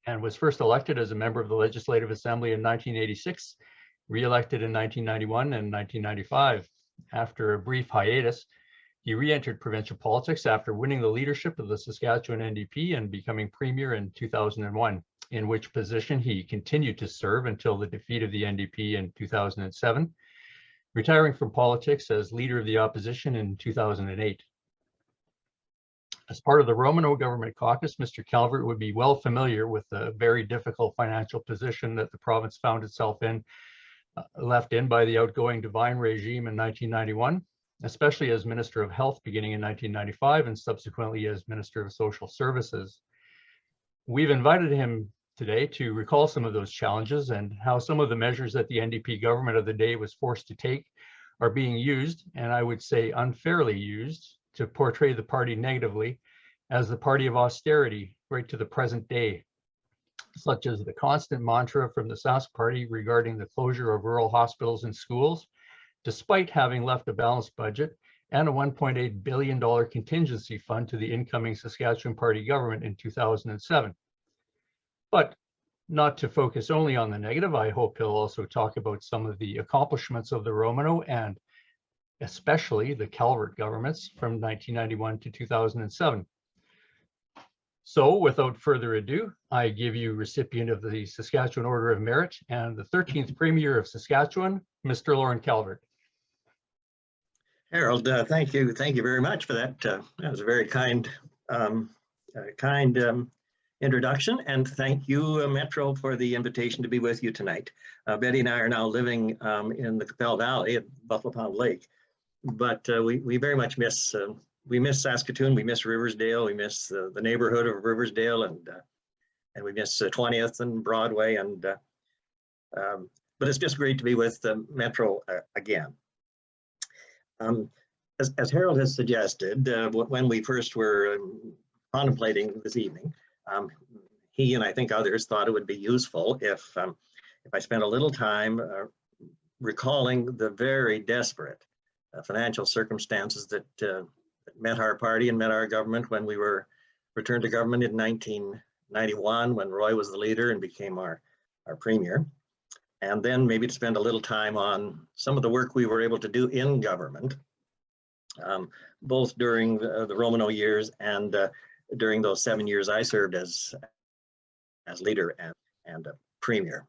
and was first elected as a member of the Legislative Assembly in 1986, re-elected in 1991 and 1995. After a brief hiatus, he re-entered provincial politics after winning the leadership of the Saskatchewan NDP and becoming Premier in 2001, in which position he continued to serve until the defeat of the NDP in 2007, retiring from politics as Leader of the Opposition in 2008. As part of the Romano Government Caucus, Mr. Calvert would be well familiar with the very difficult financial position that the province found itself in, left in by the outgoing Devine regime in 1991, especially as Minister of Health beginning in 1995 and subsequently as Minister of Social Services. We've invited him today to recall some of those challenges and how some of the measures that the NDP government of the day was forced to take are being used, and I would say unfairly used, to portray the party negatively as the party of austerity right to the present day, such as the constant mantra from the Sask party regarding the closure of rural hospitals and schools, despite having left a balanced budget and a $1.8 billion contingency fund to the incoming Saskatchewan party government in 2007. But not to focus only on the negative, I hope he'll also talk about some of the accomplishments of the Romano and especially the Calvert governments from 1991 to 2007. So without further ado, I give you recipient of the Saskatchewan Order of Merit and the 13th Premier of Saskatchewan, Mr. Lorne Calvert. Harold, thank you very much for that. That was a very kind introduction, and thank you, Metro, for the invitation to be with you tonight. Betty and I are now living in the Capel Valley at Buffalo Pound Lake, but we very much miss Saskatoon. We miss Riversdale. We miss the neighborhood of Riversdale, and we miss 20th and Broadway, and but it's just great to be with Metro again. As Harold has suggested, when we first were contemplating this evening, he and I think others thought it would be useful if I spent a little time recalling the very desperate financial circumstances that met our party and met our government when we were returned to government in 1991, when Roy was the leader and became our premier. And then maybe to spend a little time on some of the work we were able to do in government, both during the Romano years and during those 7 years I served as leader and premier.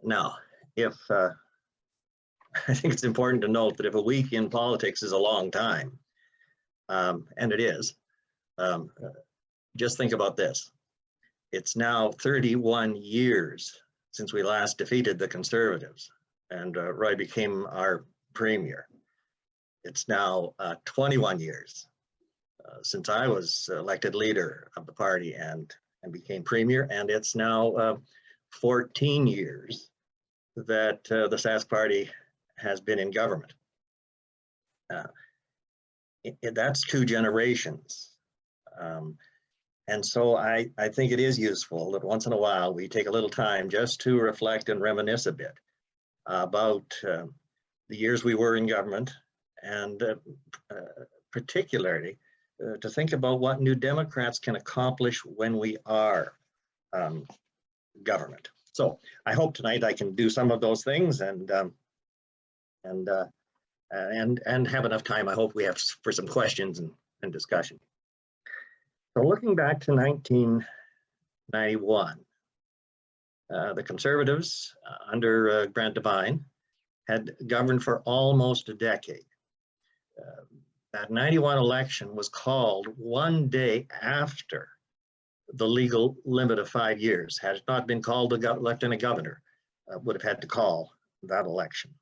Now, if I think it's important to note that if a week in politics is a long time, and it is, just think about this. It's now 31 years since we last defeated the Conservatives and Roy became our premier. It's now 21 years since I was elected leader of the party and became premier, and it's now 14 years that the Sask party has been in government. That's 2 generations. And so I think it is useful that once in a while we take a little time just to reflect and reminisce a bit about the years we were in government, and particularly to think about what New Democrats can accomplish when we are government. So I hope tonight I can do some of those things and have enough time. I hope we have for some questions and discussion. So looking back to 1991, the Conservatives under Grant Devine had governed for almost a decade. That 91 election was called one day after the legal limit of 5 years. Had it not been called, the lieutenant governor would have had to call that election.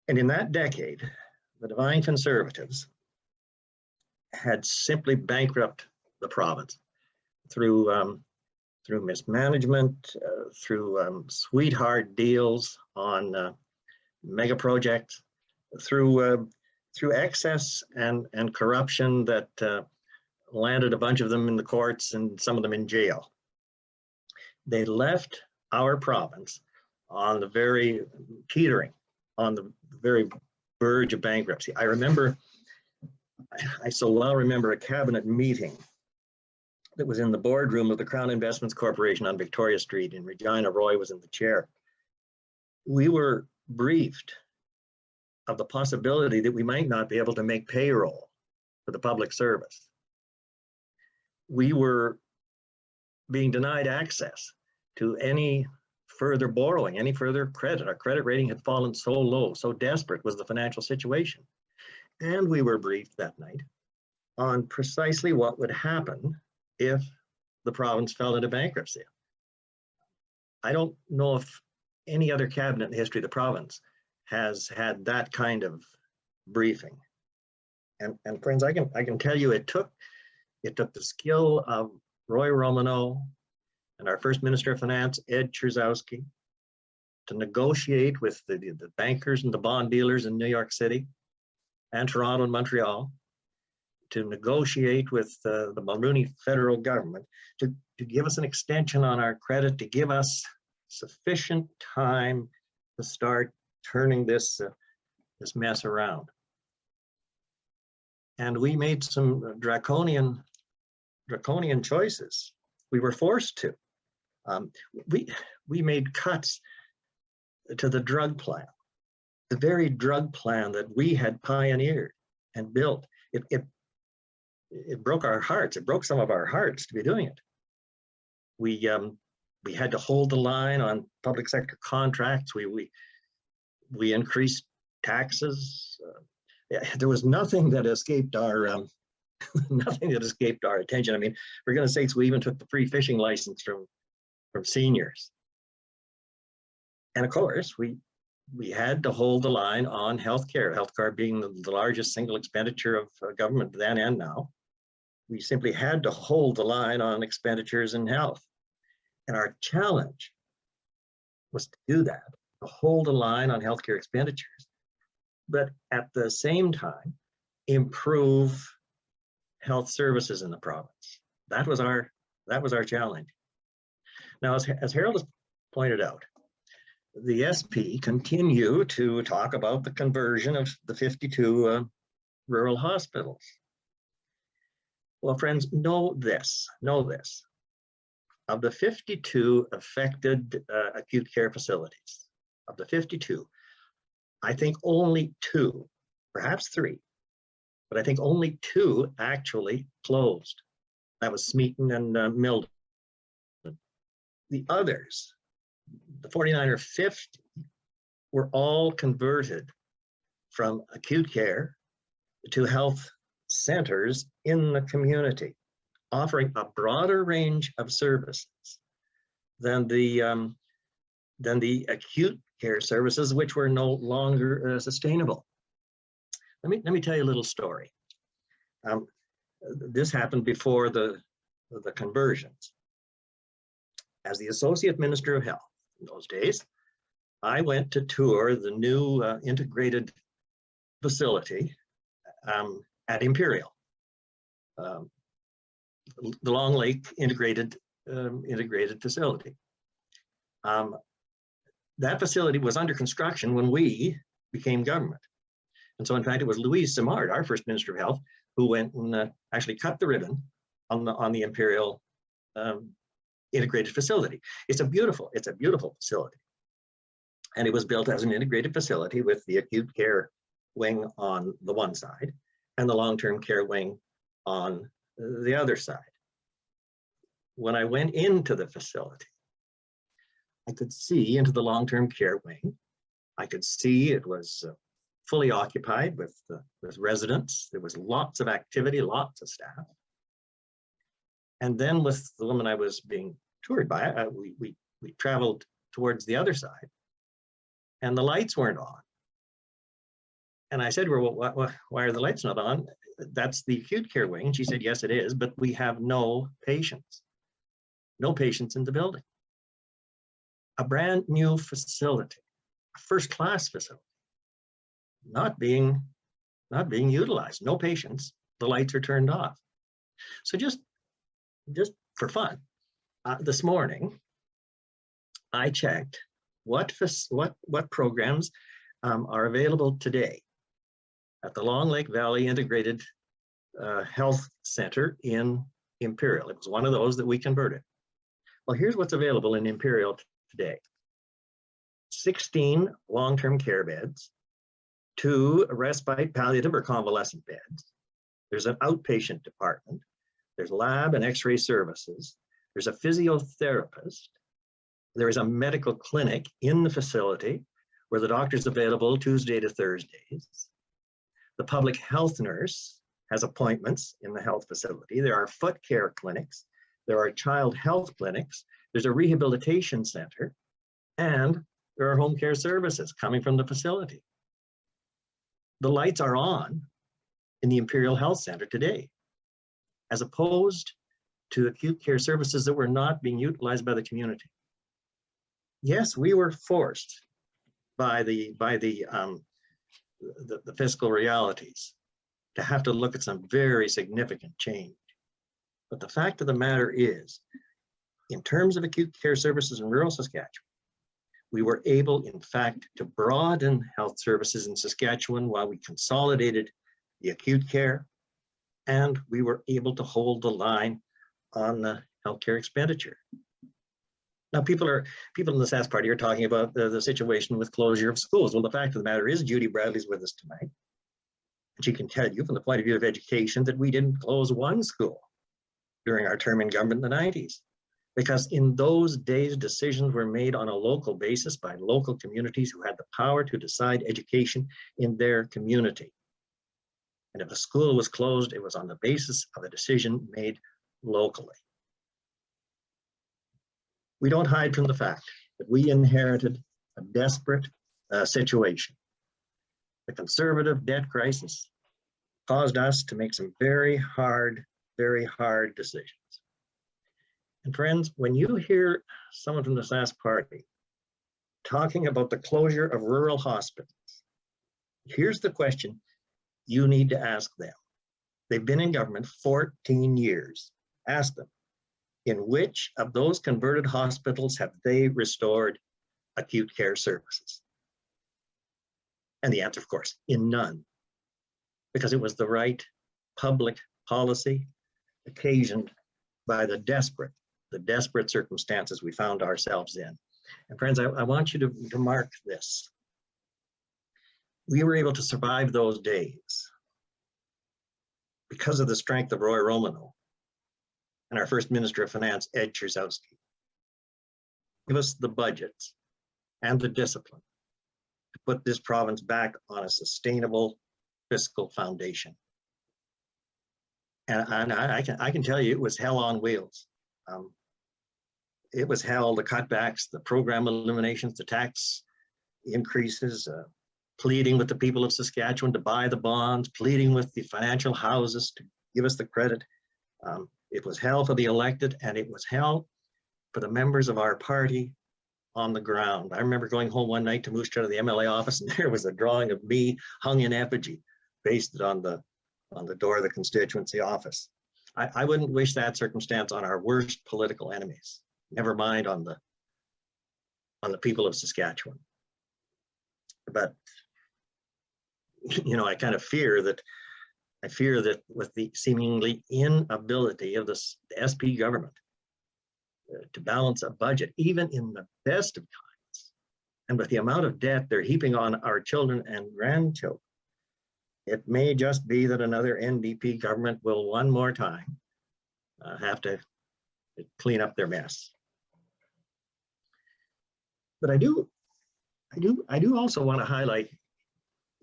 And in that decade, the Devine Conservatives had simply bankrupted the province through mismanagement, through sweetheart deals on mega projects, through excess and corruption that landed a bunch of them in the courts and some of them in jail. They left our province on the very teetering, on the very verge of bankruptcy. I so well remember a cabinet meeting that was in the boardroom of the Crown Investments Corporation on Victoria Street, and Regina Roy was in the chair. We were briefed of the possibility that we might not be able to make payroll for the public service. We were being denied access to any further borrowing, any further credit. Our credit rating had fallen so low, so desperate was the financial situation. And we were briefed that night on precisely what would happen if the province fell into bankruptcy. I don't know if any other cabinet in the history of the province has had that kind of briefing. And friends, I can tell you it took the skill of Roy Romano and our first Minister of Finance, Ed Cherzowski, to negotiate with the bankers and the bond dealers in New York City and Toronto and Montreal, to negotiate with the Mulroney federal government to give us an extension on our credit, to give us sufficient time to start turning this mess around. And we made some draconian choices. We were forced to. We made cuts to the drug plan, the very drug plan that we had pioneered and built. It broke our hearts. It broke some of our hearts to be doing it. We had to hold the line on public sector contracts. We increased taxes. There was nothing that escaped our attention. I mean, for goodness sakes, we even took the free fishing license from seniors. And of course, we had to hold the line on healthcare being the largest single expenditure of government then and now. We simply had to hold the line on expenditures in health. And our challenge was to do that, to hold the line on healthcare expenditures, but at the same time, improve health services in the province. That was our challenge. Now, as Harold has pointed out, the SP continue to talk about the conversion of the 52 rural hospitals. Well, friends, know this. Of the 52 affected acute care facilities, of the 52, I think only 2, perhaps 3, but I think only 2 actually closed. That was Smeaton and Milton. The others, the 49 or 50, were all converted from acute care to health centers in the community, offering a broader range of services than the acute care services, which were no longer sustainable. Let me tell you a little story. This happened before the conversions. As the Associate Minister of Health in those days, I went to tour the new integrated facility at Imperial, the Long Lake integrated facility. That facility was under construction when we became government. And so in fact, it was Louise Simard, our first Minister of Health, who went and actually cut the ribbon on the Imperial integrated facility. It's a beautiful facility. And it was built as an integrated facility with the acute care wing on the one side and the long-term care wing on the other side. When I went into the facility, I could see into the long-term care wing. I could see it was fully occupied with residents. There was lots of activity, lots of staff. And then with the woman I was being toured by, we traveled towards the other side, and the lights weren't on. And I said to her, well, why are the lights not on? That's the acute care wing. And she said, yes, it is, but we have no patients in the building. A brand new facility, a first-class facility, not being utilized, no patients, the lights are turned off. So just for fun, this morning, I checked what programs are available today at the Long Lake Valley Integrated Health Center in Imperial. It was one of those that we converted. Well, here's what's available in Imperial today. 16 long-term care beds, 2 respite, palliative, or convalescent beds. There's an outpatient department. There's lab and x-ray services. There's a physiotherapist. There is a medical clinic in the facility where the doctor's available Tuesday to Thursdays. The public health nurse has appointments in the health facility. There are foot care clinics. There are child health clinics. There's a rehabilitation center, and there are home care services coming from the facility. The lights are on in the Imperial Health Center today, as opposed to acute care services that were not being utilized by the community. Yes, we were forced by the fiscal realities to have to look at some very significant change. But the fact of the matter is, in terms of acute care services in rural Saskatchewan, we were able, in fact, to broaden health services in Saskatchewan while we consolidated the acute care, and we were able to hold the line on the healthcare expenditure. Now, people in the Sask Party are talking about the situation with closure of schools. Well, the fact of the matter is, Judy Bradley's with us tonight, and she can tell you from the point of view of education that we didn't close one school during our term in government in the 90s. Because in those days, decisions were made on a local basis by local communities who had the power to decide education in their community. And if a school was closed, it was on the basis of a decision made locally. We don't hide from the fact that we inherited a desperate situation. The conservative debt crisis caused us to make some very hard decisions. And friends, when you hear someone from the Sask Party talking about the closure of rural hospitals, here's the question you need to ask them. They've been in government 14 years. Ask them, in which of those converted hospitals have they restored acute care services? And the answer, of course, in none, because it was the right public policy occasioned by the desperate circumstances we found ourselves in. And friends, I want you to mark this. We were able to survive those days because of the strength of Roy Romano and our first Minister of Finance, Ed Cherzowski. Give us the budgets and the discipline to put this province back on a sustainable fiscal foundation. And I can tell you, it was hell on wheels. It was hell, the cutbacks, the program eliminations, the tax increases, pleading with the people of Saskatchewan to buy the bonds, pleading with the financial houses to give us the credit. It was hell for the elected, and it was hell for the members of our party on the ground. I remember going home one night to Moose Jaw to the MLA office, and there was a drawing of me hung in effigy, pasted on the door of the constituency office. I wouldn't wish that circumstance on our worst political enemies, never mind on the people of Saskatchewan. But you know, I kind of fear that with the seemingly inability of the SP government to balance a budget, even in the best of times, and with the amount of debt they're heaping on our children and grandchildren, it may just be that another NDP government will one more time have to clean up their mess. But I do also want to highlight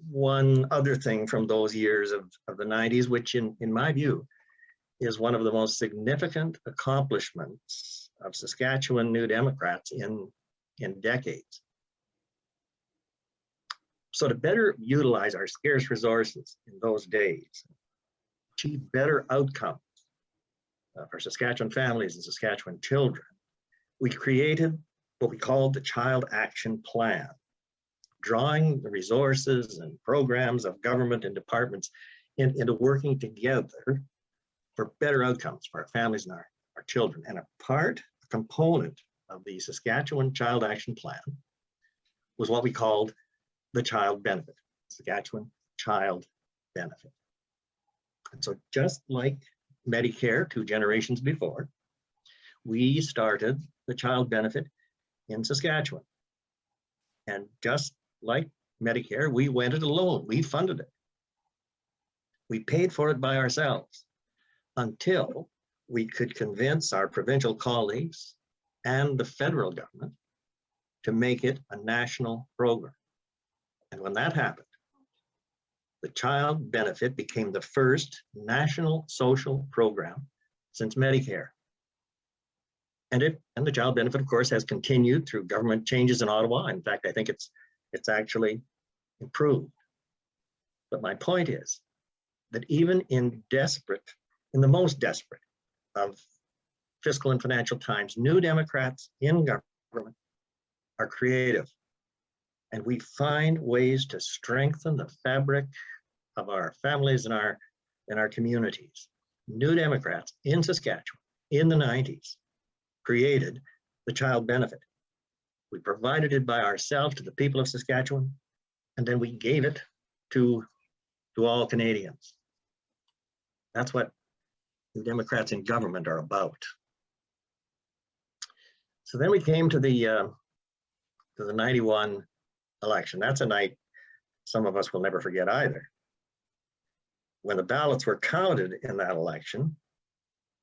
one other thing from those years of the 90s, which in my view is one of the most significant accomplishments of Saskatchewan New Democrats in decades. So to better utilize our scarce resources in those days, achieve better outcomes for Saskatchewan families and Saskatchewan children, we created what we called the Child Action Plan, drawing the resources and programs of government and departments into working together for better outcomes for our families and our children. And a component of the Saskatchewan Child Action Plan was what we called the child benefit, Saskatchewan Child Benefit. And so just like Medicare 2 generations before, we started the child benefit in Saskatchewan. And just like Medicare, we went it alone. We funded it. We paid for it by ourselves until we could convince our provincial colleagues and the federal government to make it a national program. And when that happened, the child benefit became the first national social program since Medicare. And the child benefit, of course, has continued through government changes in Ottawa. In fact, I think it's actually improved. But my point is that even in the most desperate of fiscal and financial times, New Democrats in government are creative. And we find ways to strengthen the fabric of our families and our communities. New Democrats in Saskatchewan in the 90s created the child benefit. We provided it by ourselves to the people of Saskatchewan, and then we gave it to all Canadians. That's what New Democrats in government are about. So then we came to the 91 election. That's a night some of us will never forget either. When the ballots were counted in that election,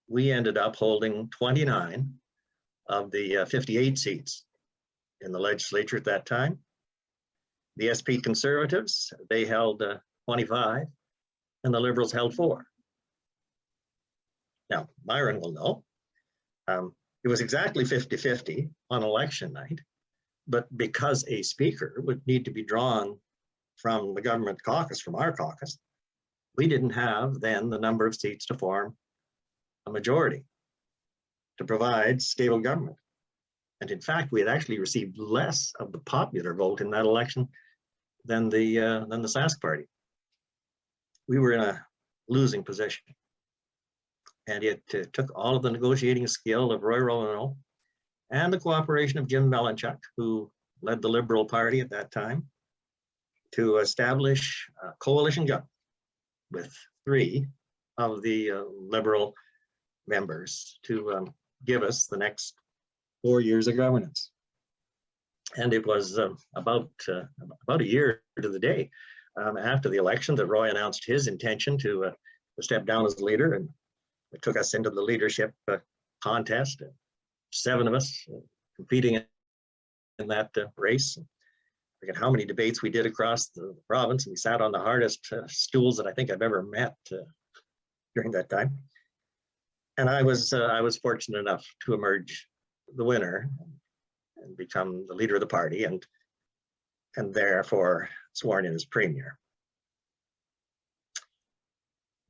we ended up holding 29 of the 58 seats in the legislature at that time. The SP Conservatives, they held 25, and the Liberals held 4. Now, Myron will know, it was exactly 50-50 on election night, but because a speaker would need to be drawn from the government caucus, from our caucus, we didn't have then the number of seats to form a majority to provide stable government. And in fact, we had actually received less of the popular vote in that election than the Sask party. We were in a losing position. And it took all of the negotiating skill of Roy Roanoke and the cooperation of Jim Melanchuk, who led the Liberal Party at that time, to establish a coalition government with 3 of the Liberal members to give us the next 4 years of governance. And it was about a year to the day after the election that Roy announced his intention to step down as leader, and it took us into the leadership contest. 7 of us competing in that race. I forget how many debates we did across the province, and we sat on the hardest stools that I think I've ever met during that time. And I was fortunate enough to emerge the winner and become the leader of the party, and therefore sworn in as premier.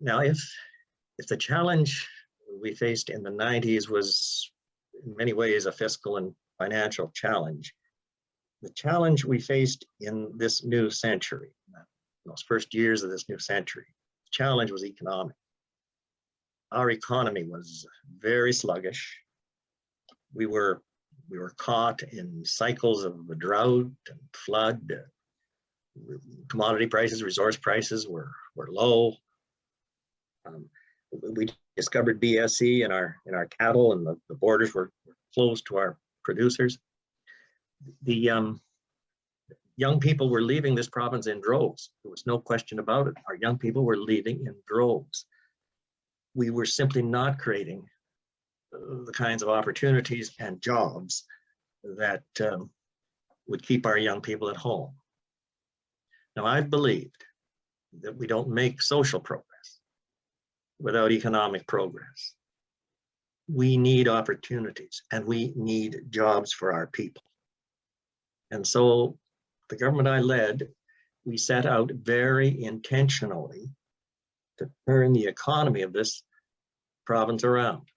Now, if the challenge we faced in the 90s was in many ways a fiscal and financial challenge, the challenge we faced in this new century, those first years of this new century, the challenge was economic. Our economy was very sluggish. We were caught in cycles of drought and flood. Commodity prices, resource prices were low. We discovered BSE in our cattle, and the borders were closed to our producers. The young people were leaving this province in droves. There was no question about it. Our young people were leaving in droves. We were simply not creating the kinds of opportunities and jobs that would keep our young people at home. Now, I've believed that we don't make social progress without economic progress. We need opportunities, and we need jobs for our people. And so the government I led, we set out very intentionally to turn the economy of this province around.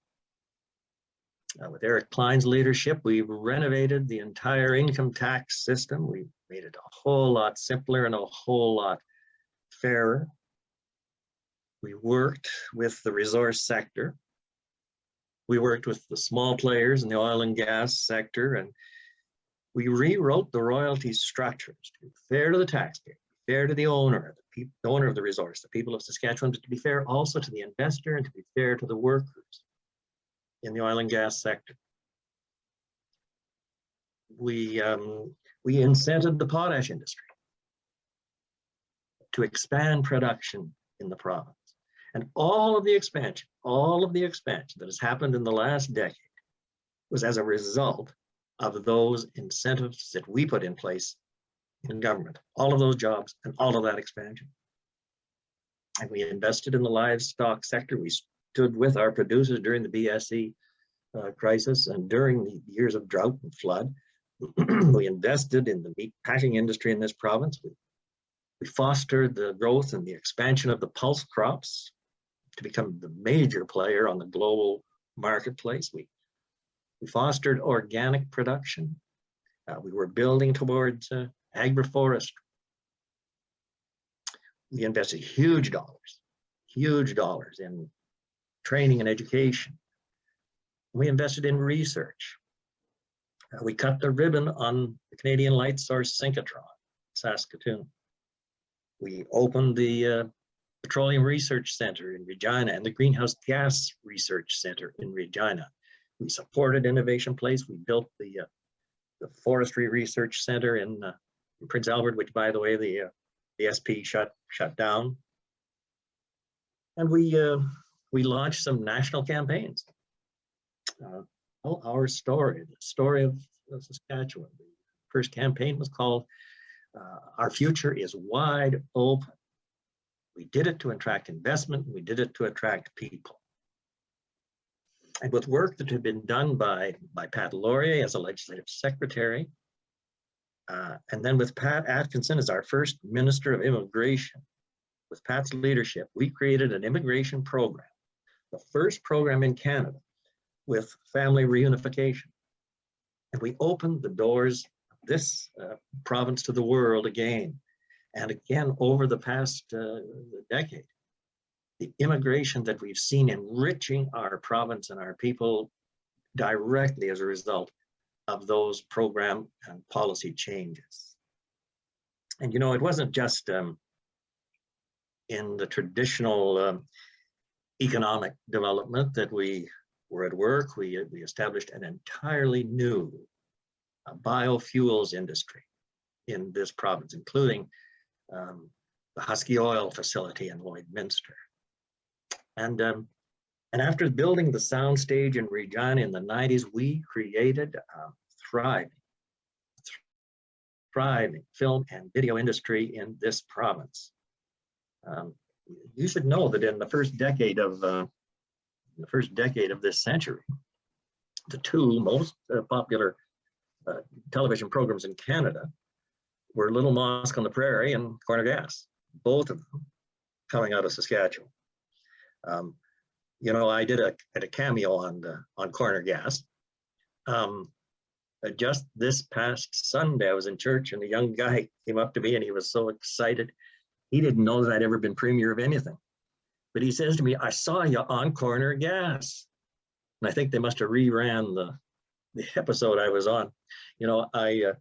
With Eric Klein's leadership, we renovated the entire income tax system. We made it a whole lot simpler and a whole lot fairer. We worked with the resource sector. We worked with the small players in the oil and gas sector, and we rewrote the royalty structures to be fair to the taxpayer, fair to the owner, the owner of the resource, the people of Saskatchewan, but to be fair also to the investor and to be fair to the workers in the oil and gas sector. We incented the potash industry to expand production in the province. And all of the expansion that has happened in the last decade was as a result of those incentives that we put in place in government, all of those jobs and all of that expansion. And we invested in the livestock sector. We stood with our producers during the BSE crisis and during the years of drought and flood. We invested in the meat packing industry in this province. We fostered the growth and the expansion of the pulse crops to become the major player on the global marketplace. We fostered organic production. We were building towards agroforestry. We invested huge dollars in training and education. We invested in research. We cut the ribbon on the Canadian light source synchrotron, Saskatoon. We opened the Petroleum Research Center in Regina and the Greenhouse Gas Research Center in Regina. We supported Innovation Place. We built the Forestry Research Center in Prince Albert, which, by the way, the SP shut down. And we launched some national campaigns. Our story, the story of Saskatchewan. The first campaign was called Our Future is Wide Open. We did it to attract investment. We did it to attract people. And with work that had been done by Pat Laurier as a legislative secretary, and then with Pat Atkinson as our first Minister of Immigration, with Pat's leadership, we created an immigration program, the first program in Canada with family reunification. And we opened the doors of this province to the world again. And again, over the past decade, the immigration that we've seen enriching our province and our people directly as a result of those program and policy changes. And you know, it wasn't just in the traditional economic development that we were at work. We established an entirely new biofuels industry in this province, including the Husky Oil facility in Lloydminster. And after building the soundstage in Regina in the 90s, we created a thriving film and video industry in this province. You should know that in the first decade of this century, the two most popular television programs in Canada were Little Mosque on the Prairie and Corner Gas, both of them coming out of Saskatchewan. You know, I did a cameo on Corner Gas. Just this past Sunday, I was in church and a young guy came up to me and he was so excited. He didn't know that I'd ever been premier of anything. But he says to me, I saw you on Corner Gas. And I think they must have reran the episode I was on. You know, I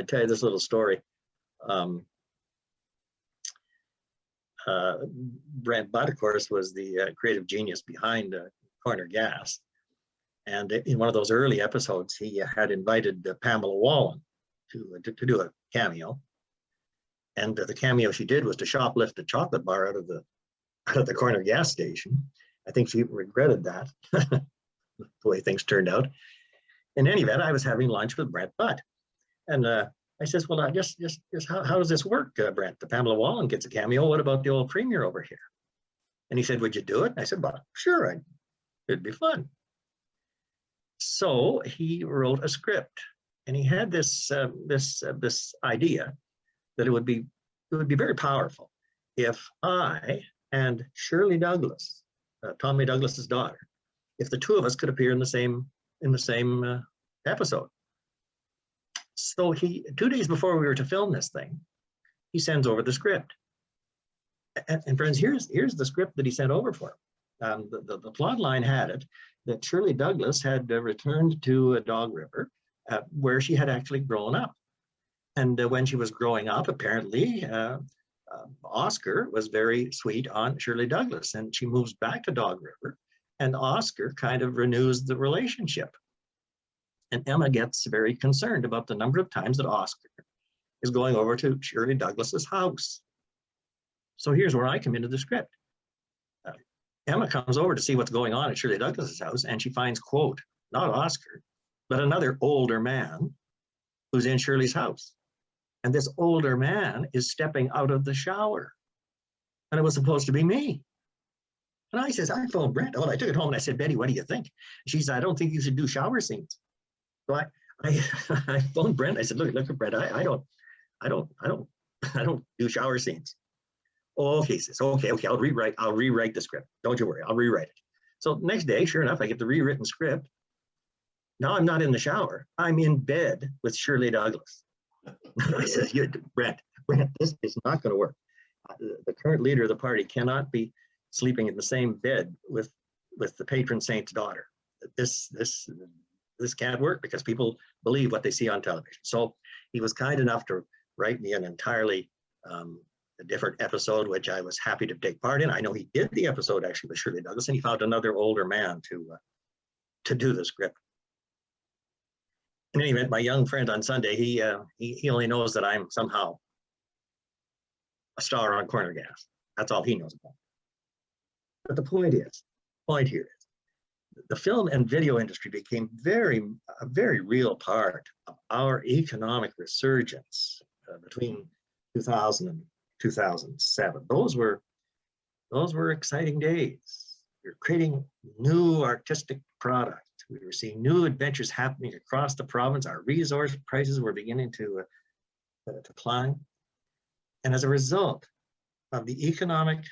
tell you this little story. Brent Budd, of course, was the creative genius behind Corner Gas. And in one of those early episodes, he had invited Pamela Wallen to do a cameo. And the cameo she did was to shoplift a chocolate bar out of the Corner Gas station. I think she regretted that, the way things turned out. In any event, I was having lunch with Brent Budd. And I says, well, just how does this work, Brent? The Pamela Wallen gets a cameo. What about the old premier over here? And he said, would you do it? And I said, well, sure, it'd be fun. So he wrote a script, and he had this idea that it would be very powerful if I and Shirley Douglas, Tommy Douglas's daughter, if the two of us could appear in the same episode. So 2 days before we were to film this thing, he sends over the script. And friends, here's the script that he sent over for him. The plot line had it that Shirley Douglas had returned to Dog River, where she had actually grown up. And when she was growing up, apparently, Oscar was very sweet on Shirley Douglas, and she moves back to Dog River, and Oscar kind of renews the relationship. And Emma gets very concerned about the number of times that Oscar is going over to Shirley Douglas's house. So here's where I come into the script. Emma comes over to see what's going on at Shirley Douglas's house, and she finds, quote, not Oscar, but another older man who's in Shirley's house. And this older man is stepping out of the shower. And it was supposed to be me. And I says, I phoned Brent. Oh, I took it home and I said, Betty, what do you think? She said, I don't think you should do shower scenes. So I phoned Brent. I said, look at Brent. I don't do shower scenes. Oh, okay, he says, okay, I'll rewrite the script. Don't you worry, I'll rewrite it. So next day, sure enough, I get the rewritten script. Now I'm not in the shower. I'm in bed with Shirley Douglas. I said, Brent, this is not going to work. The current leader of the party cannot be sleeping in the same bed with the patron saint's daughter. This can't work because people believe what they see on television. So he was kind enough to write me an entirely a different episode, which I was happy to take part in. I know he did the episode actually with Shirley Douglas, and he found another older man to do the script. In any event, my young friend on Sunday, he only knows that I'm somehow a star on corner gas. That's all he knows about. But the point here is, the film and video industry became a very real part of our economic resurgence between 2000 and 2007. Those were exciting days. We were creating new artistic product. We were seeing new adventures happening across the province. Our resource prices were beginning to climb. And as a result of the economic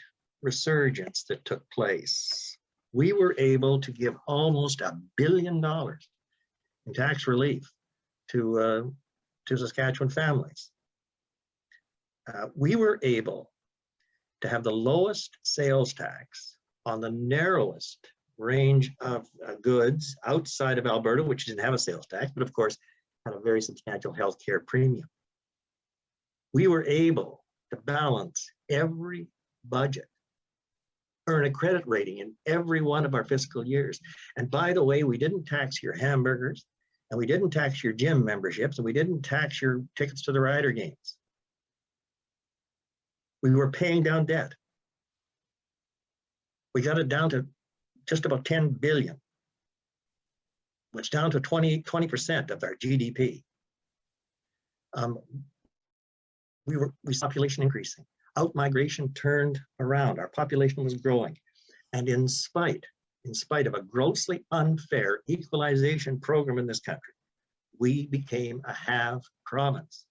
resurgence that took place, we were able to give almost $1 billion in tax relief to Saskatchewan families. We were able to have the lowest sales tax on the narrowest range of goods outside of Alberta, which didn't have a sales tax, but of course had a very substantial healthcare premium. We were able to balance every budget, earn a credit rating in every one of our fiscal years. And by the way, we didn't tax your hamburgers, and we didn't tax your gym memberships, and we didn't tax your tickets to the Rider games. We were paying down debt. We got it down to just about 10 billion, which down to 20% of our GDP. We saw population increasing. Out-migration turned around. Our population was growing. And in spite of a grossly unfair equalization program in this country, we became a have province,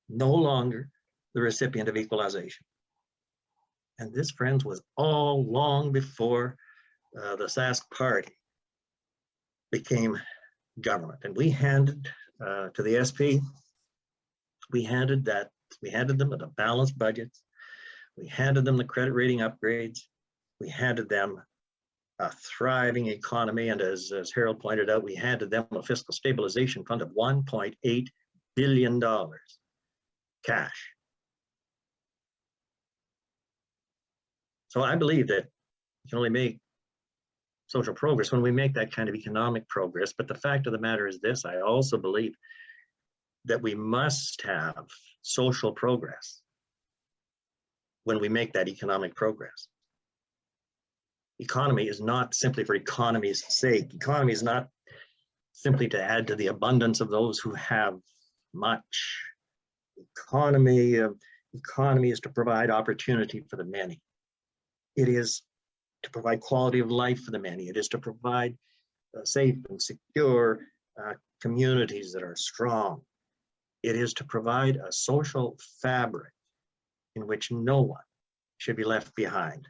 no longer the recipient of equalization. And this, friends, was all long before the Sask party became government. And we handed to the SP, we handed them the balanced budgets, we handed them the credit rating upgrades, we handed them a thriving economy, and as Harold pointed out, we handed them a fiscal stabilization fund of $1.8 billion cash. So I believe that you can only make social progress when we make that kind of economic progress. But the fact of the matter is this: I also believe that we must have social progress when we make that economic progress. Economy is not simply for economy's sake. Economy is not simply to add to the abundance of those who have much. Economy is to provide opportunity for the many. It is to provide quality of life for the many. It is to provide safe and secure communities that are strong. It is to provide a social fabric in which no one should be left behind.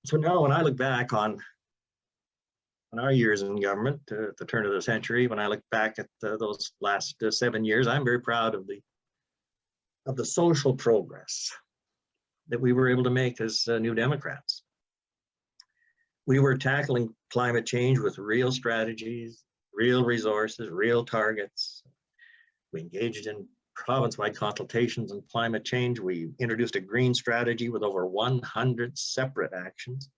So now when I look back on our years in government at the turn of the century, when I look back at those last 7 years, I'm very proud of the social progress that we were able to make as New Democrats. We were tackling climate change with real strategies, real resources, real targets. We engaged in province-wide consultations on climate change. We introduced a green strategy with over 100 separate actions.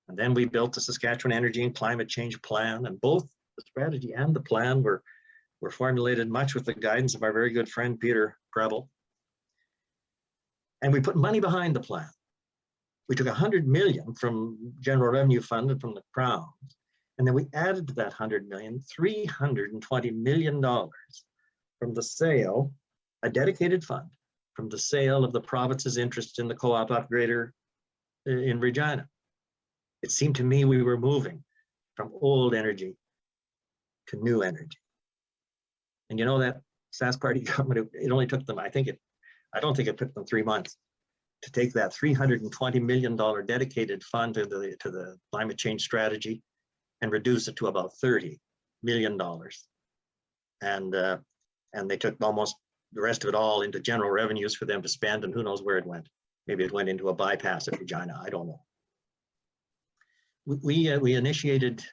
And then we built the Saskatchewan Energy and Climate Change Plan, and both the strategy and the plan were formulated much with the guidance of our very good friend, Peter Preble. And we put money behind the plan. We took 100 million from general revenue fund and from the Crown. And then we added to that 100 million, $320 million from the sale, a dedicated fund, from the sale of the province's interest in the co-op upgrader in Regina. It seemed to me we were moving from old energy to new energy. And you know that Sask Party government, it only took them, I don't think it took them 3 months to take that $320 million dedicated fund to the climate change strategy and reduce it to about $30 million. And they took almost the rest of it all into general revenues for them to spend, and who knows where it went. Maybe it went into a bypass at Regina, I don't know. We initiated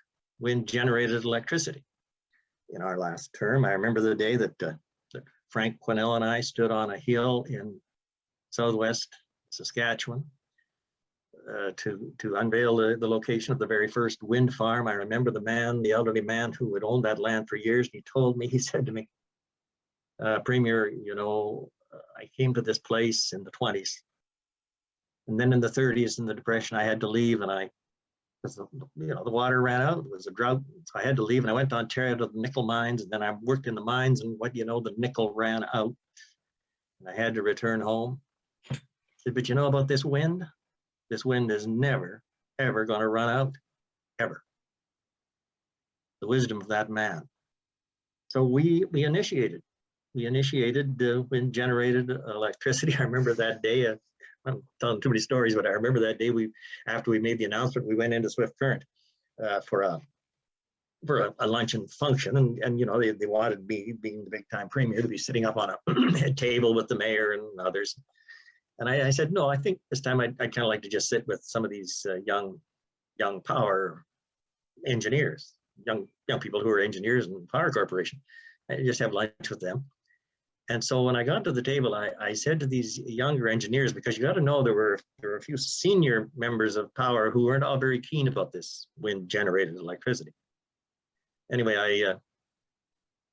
wind-generated electricity in our last term. I remember the day that Frank Quinnell and I stood on a hill in southwest Saskatchewan to unveil the location of the very first wind farm. I remember the elderly man who had owned that land for years, and he said to me, Premier, you know, I came to this place in the 20s, and then in the 30s in the Depression, I had to leave, and because the water ran out, it was a drought, so I had to leave, and I went to Ontario to the nickel mines, and then I worked in the mines, and the nickel ran out, and I had to return home. I said, but you know about this wind? This wind is never, ever going to run out, ever. The wisdom of that man. So we initiated wind-generated electricity. I remember that day. I'm telling too many stories, but I remember that day after we made the announcement, we went into Swift Current for a luncheon function, and they wanted me, being the big time premier, to be sitting up on a table with the mayor and others. And I said, no, I think this time I'd kind of like to just sit with some of these young power engineers, young people who are engineers in the Power Corporation, and just have lunch with them. And so when I got to the table, I said to these younger engineers, because you got to know there were a few senior members of Power who weren't all very keen about this wind-generated electricity. Anyway, I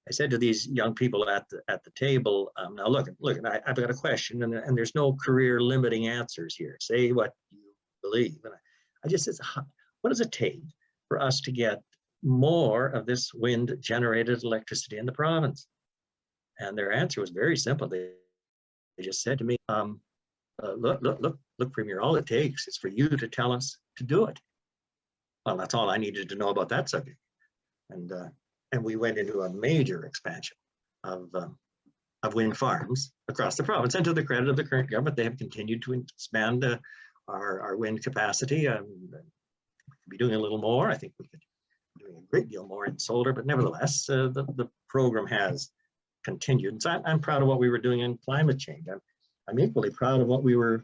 said to these young people at the table, now look, I've got a question, and there's no career limiting answers here. Say what you believe. And I just said, what does it take for us to get more of this wind-generated electricity in the province? And their answer was very simple. They just said to me, look, Premier, all it takes is for you to tell us to do it. Well, that's all I needed to know about that subject. And we went into a major expansion of wind farms across the province. And to the credit of the current government, they have continued to expand our wind capacity. We could be doing a little more. I think we could be doing a great deal more in solar, but nevertheless, the program has continued. And so I'm proud of what we were doing in climate change. I'm equally proud of what we're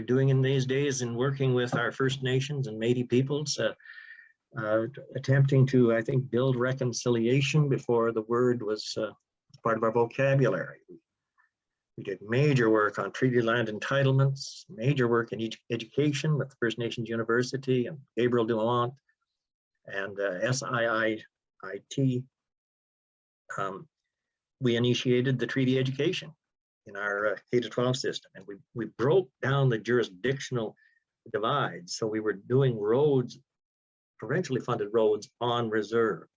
doing in these days in working with our First Nations and Métis peoples, attempting to, I think, build reconciliation before the word was part of our vocabulary. We did major work on treaty land entitlements, major work in education with First Nations University and Gabriel Dumont and SIIT. We initiated the treaty education in our K-12 system, and we broke down the jurisdictional divides. So we were doing roads, provincially funded roads, on reserve,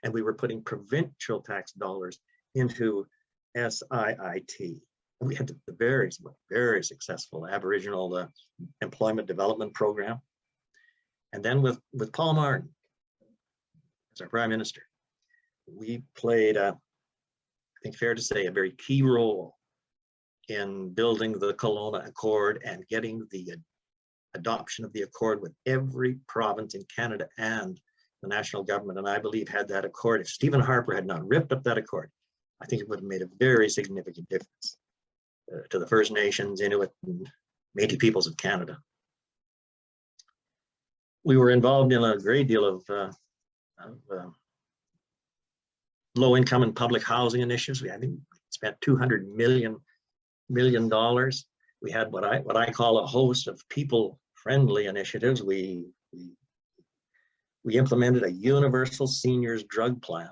and we were putting provincial tax dollars into SIIT. We had the very, very successful Aboriginal employment development program. And then with Paul Martin as our Prime Minister, we played, I think fair to say, a very key role in building the Kelowna Accord and getting the adoption of the Accord with every province in Canada and the national government. And I believe had that Accord, if Stephen Harper had not ripped up that Accord, I think it would have made a very significant difference to the First Nations, Inuit, and Métis peoples of Canada. We were involved in a great deal of low-income and public housing initiatives. I think spent $200 million. We had what I call a host of people-friendly initiatives. We implemented a universal seniors drug plan,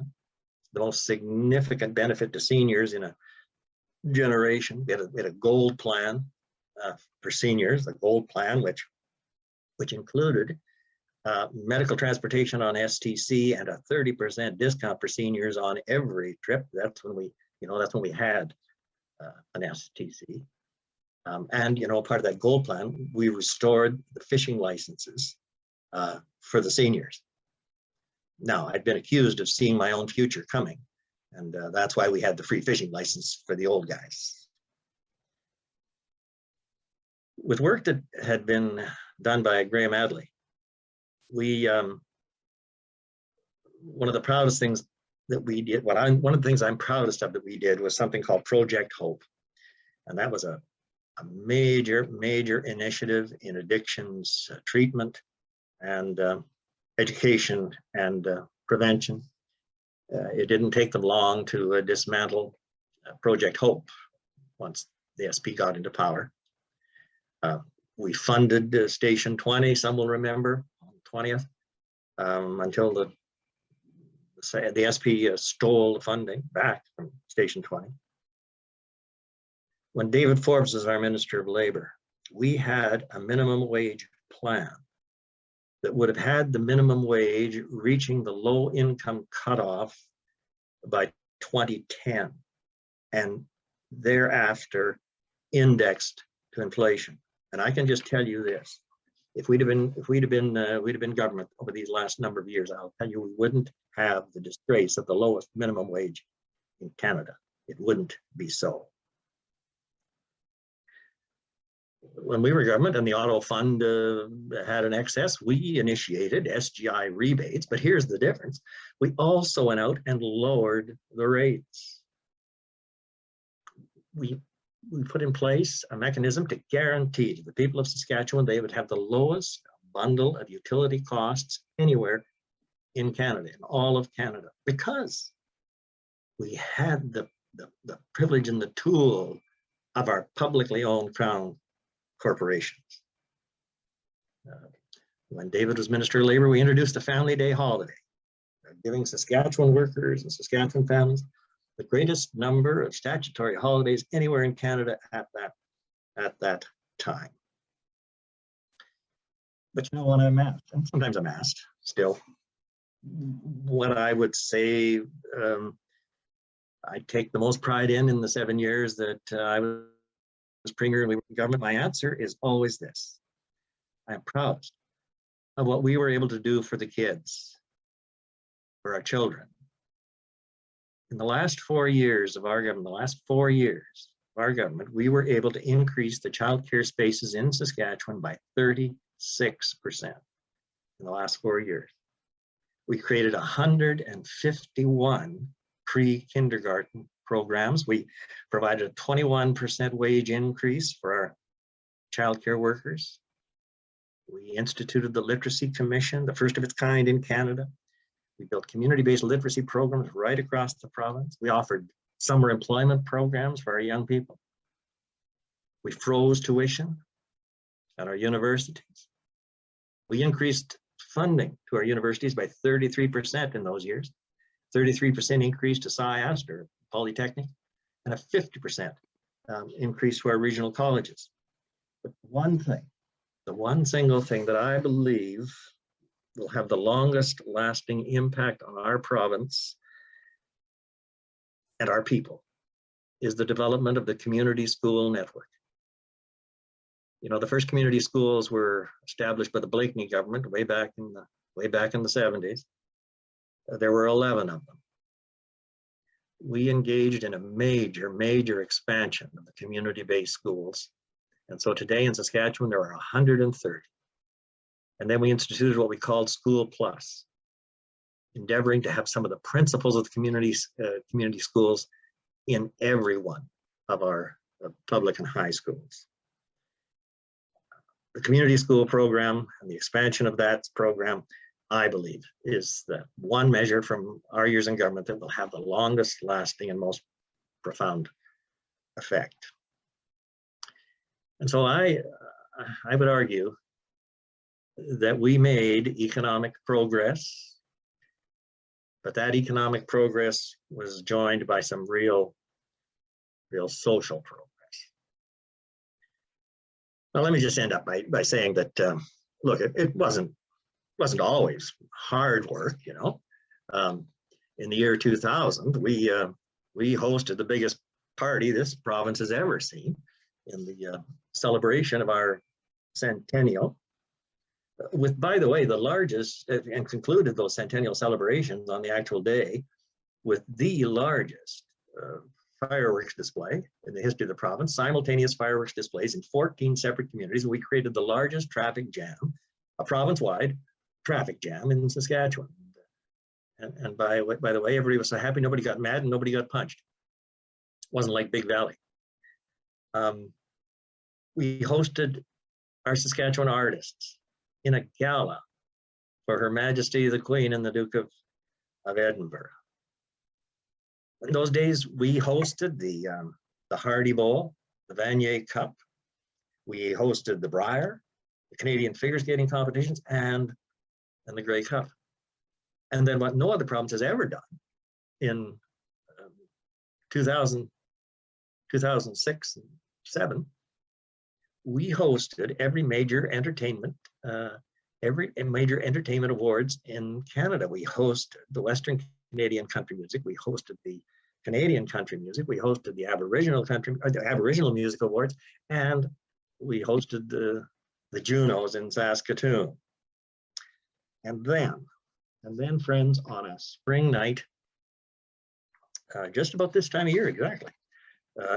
the most significant benefit to seniors in a generation. We had a gold plan for seniors, a gold plan which included medical transportation on STC and a 30% discount for seniors on every trip. That's when we had an STC. And part of that gold plan, we restored the fishing licenses for the seniors. Now, I'd been accused of seeing my own future coming, and that's why we had the free fishing license for the old guys. With work that had been done by Graham Adley, one of the proudest things that we did, one of the things I'm proudest of that we did was something called Project Hope. And that was a major initiative in addictions treatment and education and prevention. It didn't take them long to dismantle Project Hope once the SP got into power. We funded Station 20, some will remember, on 20th, until the SP stole the funding back from Station 20. When David Forbes was our Minister of Labor, we had a minimum wage plan that would have had the minimum wage reaching the low income cutoff by 2010 and thereafter indexed to inflation. And I can just tell you this: if we'd have been government over these last number of years, I'll tell you, we wouldn't have the disgrace of the lowest minimum wage in Canada. It wouldn't be so. When we were government and the auto fund had an excess, we initiated SGI rebates, but here's the difference. We also went out and lowered the rates. We put in place a mechanism to guarantee to the people of Saskatchewan they would have the lowest bundle of utility costs anywhere in Canada, in all of Canada, because we had the privilege and the tool of our publicly owned crown corporations. When David was Minister of Labor, we introduced a family day holiday, giving Saskatchewan workers and Saskatchewan families the greatest number of statutory holidays anywhere in Canada at that time. But when I'm asked, and sometimes I'm asked still, what I would say I take the most pride in the 7 years that I was Premier and we were in government, my answer is always this: I am proud of what we were able to do for the kids, for our children. In the last 4 years of our government, we were able to increase the child care spaces in Saskatchewan by 36% in the last 4 years. We created 151 pre-kindergarten programs. We provided a 21% wage increase for our child care workers. We instituted the Literacy Commission, the first of its kind in Canada. We built community-based literacy programs right across the province. We offered summer employment programs for our young people. We froze tuition at our universities. We increased funding to our universities by 33% in those years, 33% increase to SciAst or Polytechnic, and a 50% increase to our regional colleges. But the one single thing that I believe will have the longest lasting impact on our province and our people is the development of the community school network. The first community schools were established by the Blakeney government way back in the 70s. There were 11 of them. We engaged in a major expansion of the community-based schools. And so today in Saskatchewan, there are 130. And then we instituted what we called School Plus, endeavoring to have some of the principles of the community schools in every one of our public and high schools. The community school program and the expansion of that program, I believe, is the one measure from our years in government that will have the longest lasting and most profound effect. And so I would argue that we made economic progress, but that economic progress was joined by some real social progress. Now, let me just end up by saying that, look, it wasn't always hard work, you know. In the year 2000, we hosted the biggest party this province has ever seen in the celebration of our centennial, with, by the way, the largest, and concluded those centennial celebrations on the actual day with the largest fireworks display in the history of the province, simultaneous fireworks displays in 14 separate communities. We created the largest traffic jam, a province-wide traffic jam in Saskatchewan. And by the way, everybody was so happy, nobody got mad and nobody got punched. It wasn't like Big Valley. We hosted our Saskatchewan artists in a gala for Her Majesty the Queen and the Duke of Edinburgh. In those days, we hosted the Hardy Bowl, the Vanier Cup. We hosted the Briar, the Canadian figure skating competitions, and the Grey Cup. And then what no other province has ever done in 2000, 2006 and 2007, we hosted every major entertainment awards in Canada. We hosted the Western Canadian country music. We hosted the Canadian country music. We hosted the Aboriginal Music Awards, and we hosted the Junos in Saskatoon. And then, friends, on a spring night, just about this time of year exactly,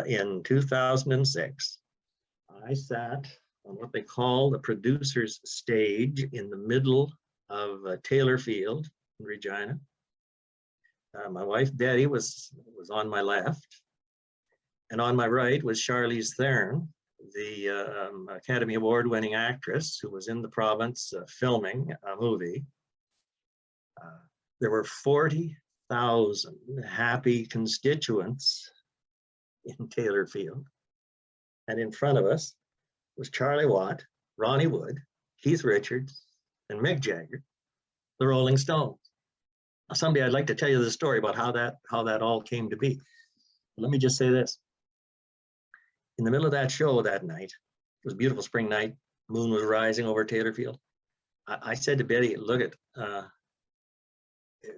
in 2006, I sat on what they call the producer's stage in the middle of Taylor Field in Regina. My wife Betty was on my left, and on my right was Charlize Theron, the Academy Award-winning actress who was in the province filming a movie. There were 40,000 happy constituents in Taylor Field, and in front of us was Charlie Watt, Ronnie Wood, Keith Richards, and Mick Jagger, the Rolling Stones. Now, someday I'd like to tell you the story about how that all came to be. Let me just say this. In the middle of that show that night, it was a beautiful spring night, moon was rising over Taylor Field. I said to Betty, look at,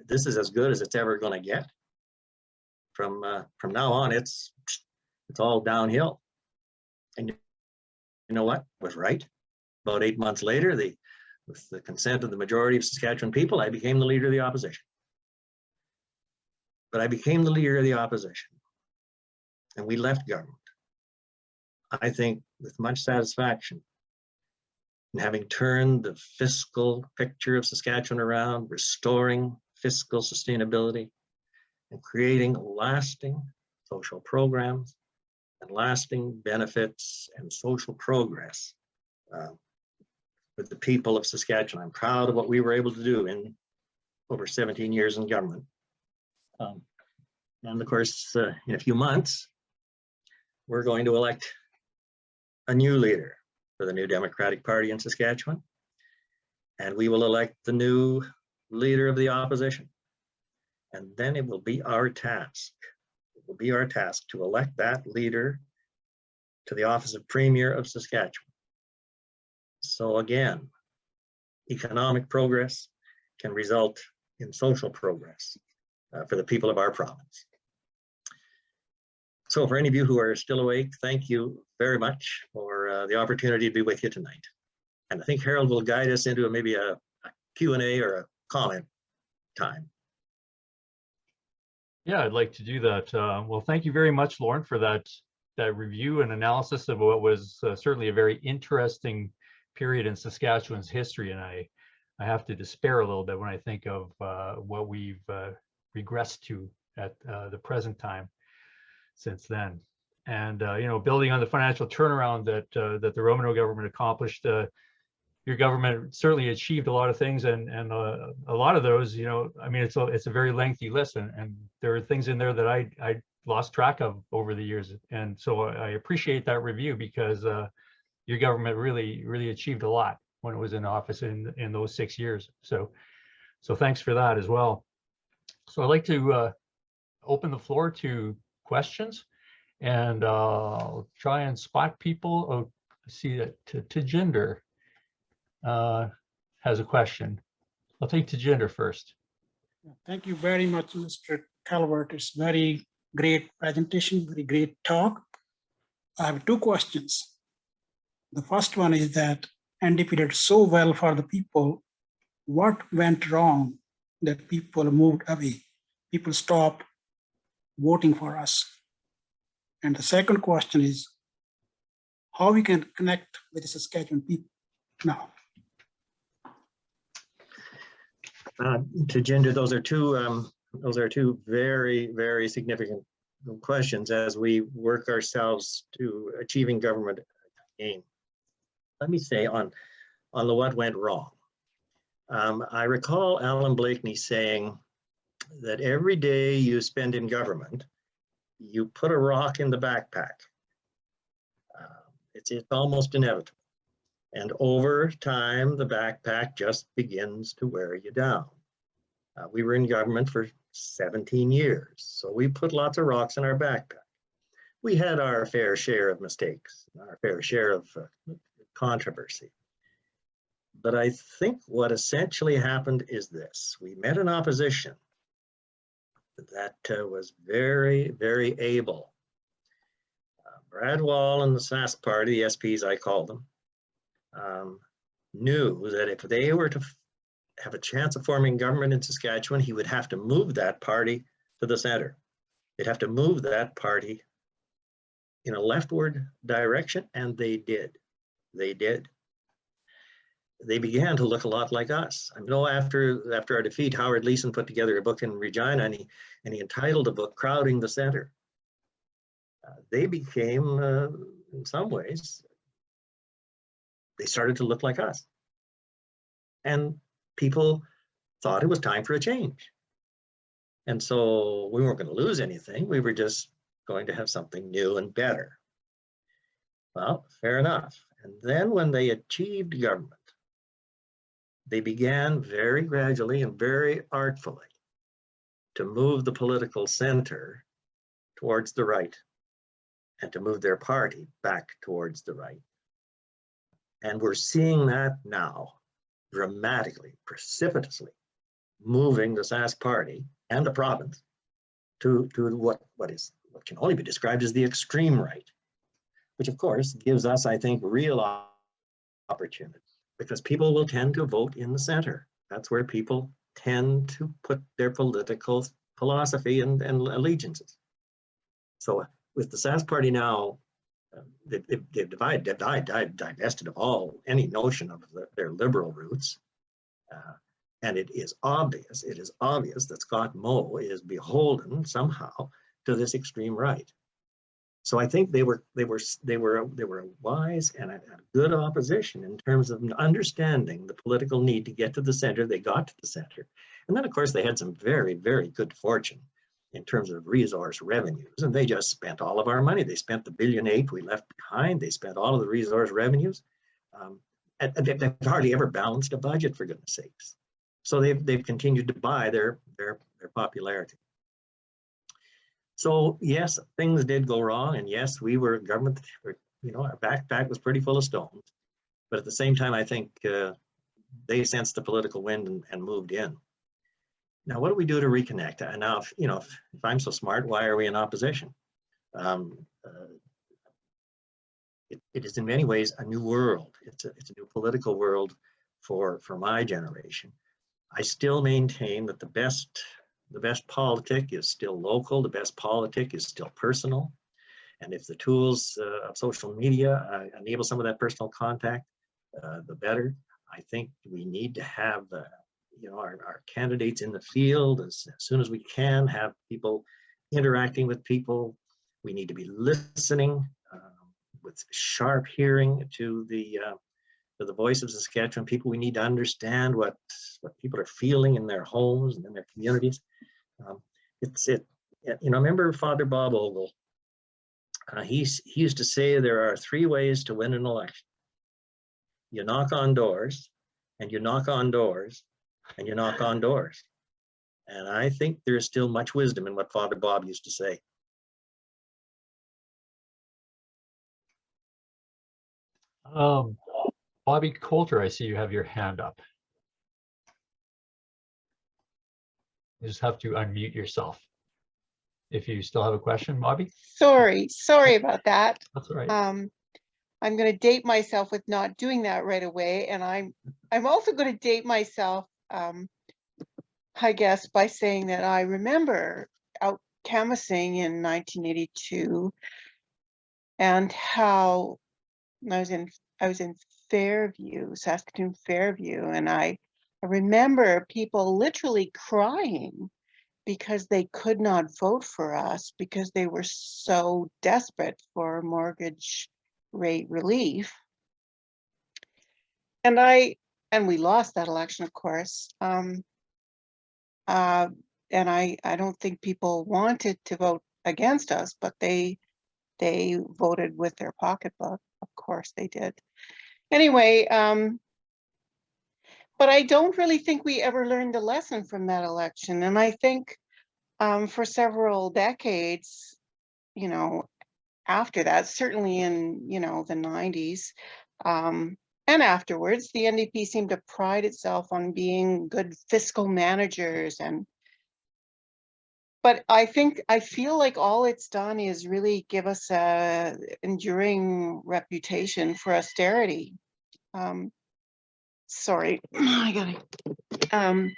this is as good as it's ever going to get. From now on, it's all downhill. And you know what? I was right. About 8 months later, with the consent of the majority of Saskatchewan people, I became the leader of the opposition. But I became the leader of the opposition, and we left government, I think, with much satisfaction in having turned the fiscal picture of Saskatchewan around, restoring fiscal sustainability, and creating lasting social programs and lasting benefits and social progress for the people of Saskatchewan. I'm proud of what we were able to do in over 17 years in government. And of course, in a few months, we're going to elect a new leader for the new Democratic Party in Saskatchewan. And we will elect the new leader of the opposition. And then it will be our task. It will be our task to elect that leader to the office of Premier of Saskatchewan. So again, economic progress can result in social progress for the people of our province. So for any of you who are still awake, thank you very much for the opportunity to be with you tonight. And I think Harold will guide us into maybe a Q&A or a comment time. Yeah, I'd like to do that. Well, thank you very much, Lorne, for that review and analysis of what was certainly a very interesting period in Saskatchewan's history. And I have to despair a little bit when I think of what we've regressed to at the present time since then. And you know, building on the financial turnaround that the Romano government accomplished, your government certainly achieved a lot of things, and a lot of those, you know, I mean, it's a very lengthy list, and there are things in there that I lost track of over the years. And so I appreciate that review, because your government really achieved a lot when it was in office in those 6 years. So thanks for that as well. So I'd like to open the floor to questions, and I'll try and spot people. Oh, I see that Tajinder has a question. I'll take Tajinder first. Thank you very much, Mr. Calvert. It's very great presentation, very great talk. I have two questions. The first one is that NDP did so well for the people. What went wrong that people moved away? People stopped voting for us. And the second question is how we can connect with the Saskatchewan people now. Tajinder, those are two very, very significant questions as we work ourselves to achieving government gain. Let me say on the what went wrong. I recall Alan Blakeney saying that every day you spend in government, you put a rock in the backpack. It's almost inevitable. And over time, the backpack just begins to wear you down. We were in government for 17 years, so we put lots of rocks in our backpack. We had our fair share of mistakes, our fair share of controversy. But I think what essentially happened is this. We met an opposition that was very, very able. Brad Wall and the Sask Party, the SPs I call them, knew that if they were to have a chance of forming government in Saskatchewan, he would have to move that party to the center. They'd have to move that party in a leftward direction, and they did. They did. They began to look a lot like us. I know after our defeat, Howard Leeson put together a book in Regina, and he entitled the book "Crowding the Center." They became, in some ways, they started to look like us. And people thought it was time for a change. And so we weren't going to lose anything. We were just going to have something new and better. Well, fair enough. And then when they achieved government, they began very gradually and very artfully to move the political center towards the right and to move their party back towards the right. And we're seeing that now dramatically, precipitously, moving the Sask Party and the province to what can only be described as the extreme right, which of course gives us, I think, real opportunity, because people will tend to vote in the center. That's where people tend to put their political philosophy and allegiances. So with the Sask Party now, they've divested of any notion of their liberal roots. And it is obvious that Scott Moe is beholden somehow to this extreme right. So I think they were a wise and a good opposition in terms of understanding the political need to get to the center. They got to the center. And then of course they had some very, very good fortune in terms of resource revenues, and they just spent all of our money. They spent the $1.8 billion we left behind. They spent all of the resource revenues. And they've hardly ever balanced a budget, for goodness sakes. So they've continued to buy their popularity. So yes, things did go wrong, and yes, we were government. Our backpack was pretty full of stones. But at the same time, I think they sensed the political wind and moved in. Now, what do we do to reconnect? And now, if I'm so smart, why are we in opposition? It is in many ways a new world. It's a new political world for my generation. I still maintain that the best politic is still local. The best politic is still personal. And if the tools of social media enable some of that personal contact, the better. I think we need to have our candidates in the field as soon as we can, have people interacting with people. We need to be listening with sharp hearing to the voice of Saskatchewan people. We need to understand what people are feeling in their homes and in their communities. remember Father Bob Ogle? He used to say there are 3 ways to win an election. You knock on doors, and you knock on doors, and you knock on doors. And I think there's still much wisdom in what Father Bob used to say. Bobby Coulter, I see you have your hand up. You just have to unmute yourself. If you still have a question, Bobby? Sorry about that. That's all right. I'm going to date myself with not doing that right away, and I'm also going to date myself, I guess, by saying that I remember out canvassing in 1982, and how I was in Fairview, Saskatoon Fairview, and I remember people literally crying because they could not vote for us because they were so desperate for mortgage rate relief. And we lost that election, of course. And I don't think people wanted to vote against us, but they voted with their pocketbook. Of course they did. Anyway, but I don't really think we ever learned a lesson from that election. And I think for several decades, after that, certainly in, the 90s, and afterwards, the NDP seemed to pride itself on being good fiscal managers. But I feel like all it's done is really give us a enduring reputation for austerity. Sorry, I gotta,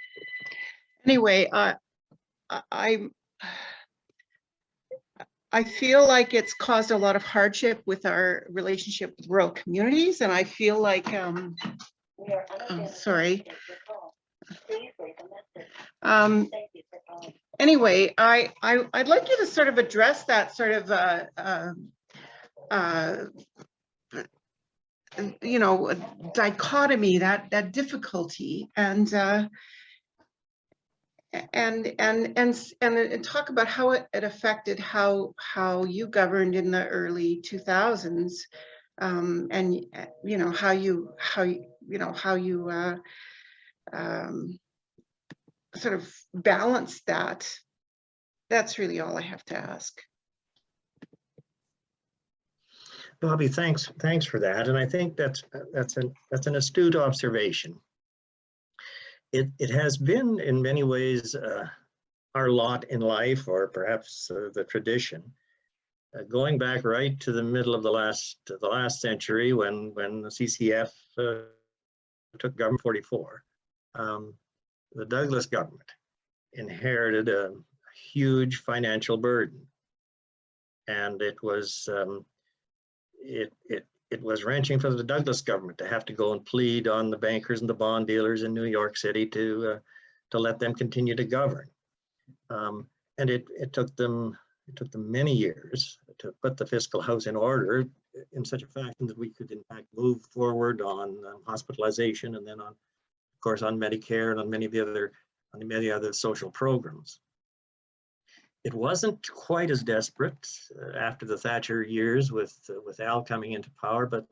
anyway, I feel like it's caused a lot of hardship with our relationship with rural communities, and I feel like, sorry. Anyway, I'd like you to sort of address that sort of, dichotomy, that difficulty, and talk about how it affected how you governed in the early 2000s, and how you sort of balance that. That's really all I have to ask. Bobby, thanks for that, and I think that's an astute observation. It has been in many ways our lot in life, or perhaps the tradition, going back right to the middle of the last century when the CCF took government in 1944. The Douglas government inherited a huge financial burden, and it was it was wrenching for the Douglas government to have to go and plead on the bankers and the bond dealers in New York City to let them continue to govern. And it took them many years to put the fiscal house in order in such a fashion that we could in fact move forward on hospitalization, and then of course on Medicare and on many other social programs. It wasn't quite as desperate after the Thatcher years with Al coming into power, but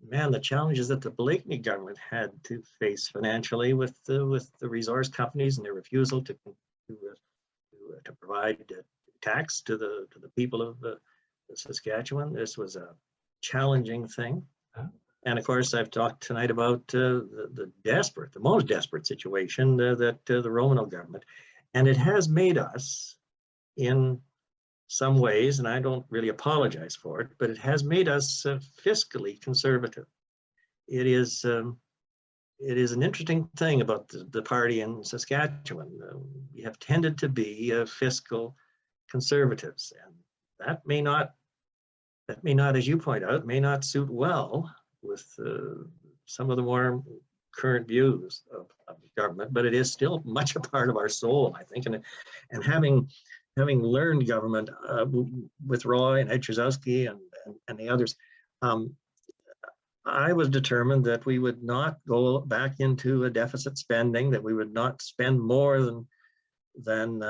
man, the challenges that the Blakeney government had to face financially with the resource companies and their refusal to provide tax to the people of Saskatchewan. This was a challenging thing. And of course, I've talked tonight about the most desperate situation that the Romano government, and it has made us, in some ways, and I don't really apologize for it, but it has made us fiscally conservative. It is an interesting thing about the party in Saskatchewan. We have tended to be fiscal conservatives, and that may not, as you point out, may not suit well with some of the more current views of the government, but it is still much a part of our soul, I think, and having learned government with Roy and Ed Trzowski and the others, I was determined that we would not go back into a deficit spending, that we would not spend more than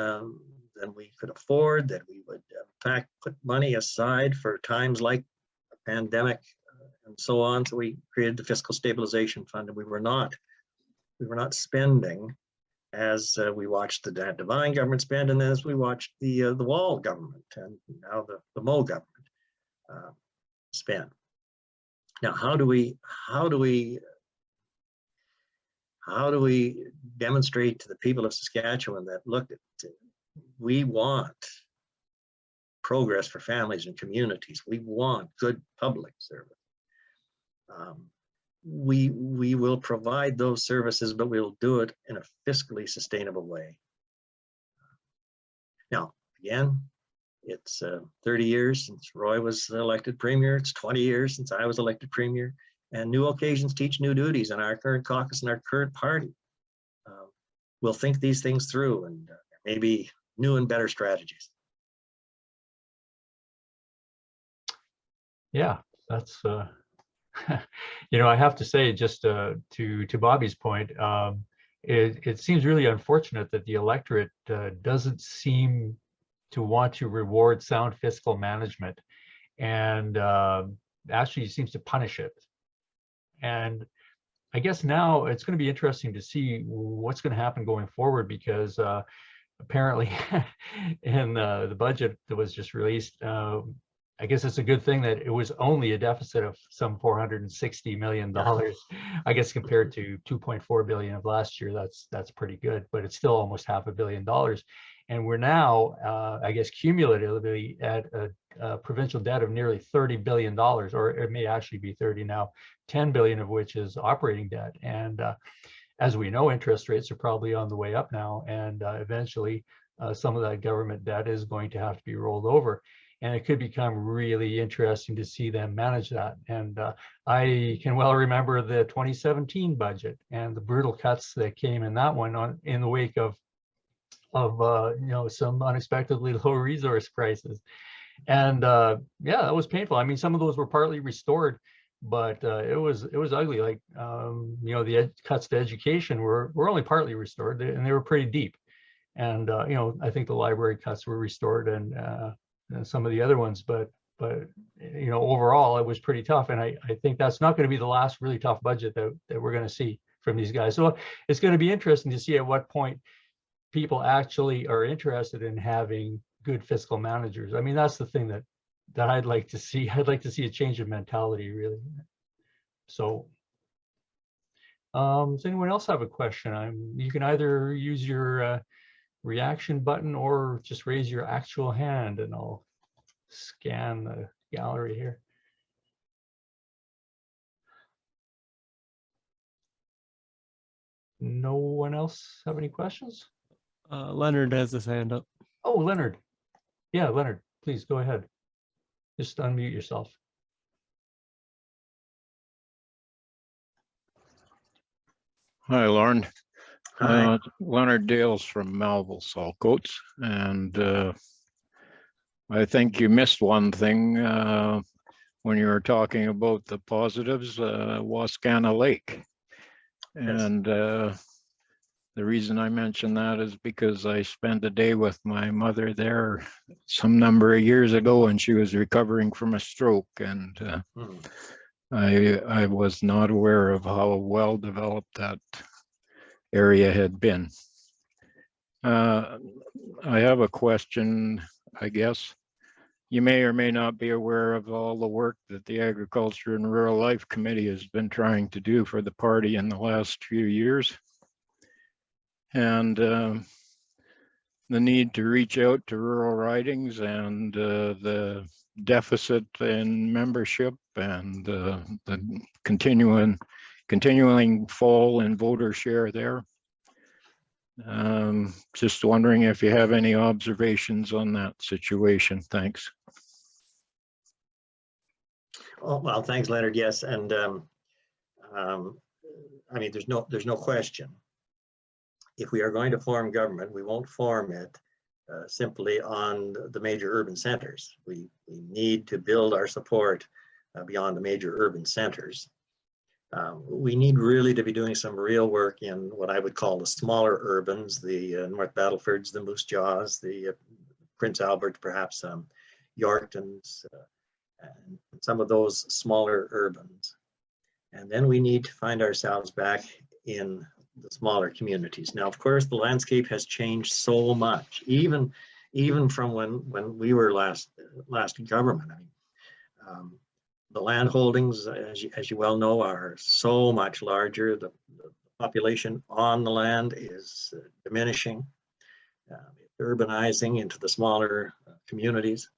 than we could afford, that we would in fact put money aside for times like a pandemic and so on. So we created the Fiscal Stabilization Fund, and we were not spending as we watched the Devine government spend, and as we watched the Wall government, and now the Moe government spend. Now, how do we demonstrate to the people of Saskatchewan that, look, we want progress for families and communities. We want good public service. We will provide those services, but we'll do it in a fiscally sustainable way. Now, again, it's 30 years since Roy was elected premier. It's 20 years since I was elected premier. And new occasions teach new duties, and our current caucus and our current party will think these things through, and maybe new and better strategies. Yeah, that's, you know, I have to say, just to Bobby's point, it seems really unfortunate that the electorate doesn't seem to want to reward sound fiscal management, and actually seems to punish it. And I guess now it's going to be interesting to see what's going to happen going forward, because apparently in the budget that was just released, I guess it's a good thing that it was only a deficit of some $460 million. I guess compared to 2.4 billion of last year, that's pretty good, but it's still almost $500 million. And we're now, I guess, cumulatively at a provincial debt of nearly $30 billion, or it may actually be 30 now, 10 billion of which is operating debt. And as we know, interest rates are probably on the way up now, and eventually some of that government debt is going to have to be rolled over. And it could become really interesting to see them manage that. And I can well remember the 2017 budget and the brutal cuts that came in that one in the wake of you know, some unexpectedly low resource prices. And yeah, that was painful. I mean, some of those were partly restored, but it was ugly. Like you know, the cuts to education were only partly restored, and they were pretty deep. And you know, I think the library cuts were restored, and some of the other ones, but you know, overall it was pretty tough. And I think that's not going to be the last really tough budget that we're going to see from these guys. So it's going to be interesting to see at what point people actually are interested in having good fiscal managers. I mean, that's the thing that I'd like to see. I'd like to see a change of mentality, really. So does anyone else have a question? You can either use your reaction button or just raise your actual hand, and I'll scan the gallery here. No one else have any questions? Leonard has his hand up. Oh, Leonard. Yeah, Leonard, please go ahead. Just unmute yourself. Hi, Lorne. Hi. Leonard Dales from Melville, Saltcoats, and I think you missed one thing when you were talking about the positives, Wascana Lake. Yes. And the reason I mention that is because I spent a day with my mother there some number of years ago, and she was recovering from a stroke, and I was not aware of how well developed that area had been. I have a question, I guess. You may or may not be aware of all the work that the Agriculture and Rural Life Committee has been trying to do for the party in the last few years. And the need to reach out to rural ridings, and the deficit in membership, and the continuing fall in voter share there. Just wondering if you have any observations on that situation. Thanks. Oh, well, thanks, Leonard. Yes, and I mean, there's no question. If we are going to form government, we won't form it simply on the major urban centers. We need to build our support beyond the major urban centers. We need really to be doing some real work in what I would call the smaller urbans, the North Battlefords, the Moose Jaws, the Prince Albert, perhaps Yorktons, and some of those smaller urbans. And then we need to find ourselves back in the smaller communities. Now, of course, the landscape has changed so much, even from when we were last government. I mean, the land holdings, as you well know, are so much larger. The population on the land is diminishing, urbanizing into the smaller communities.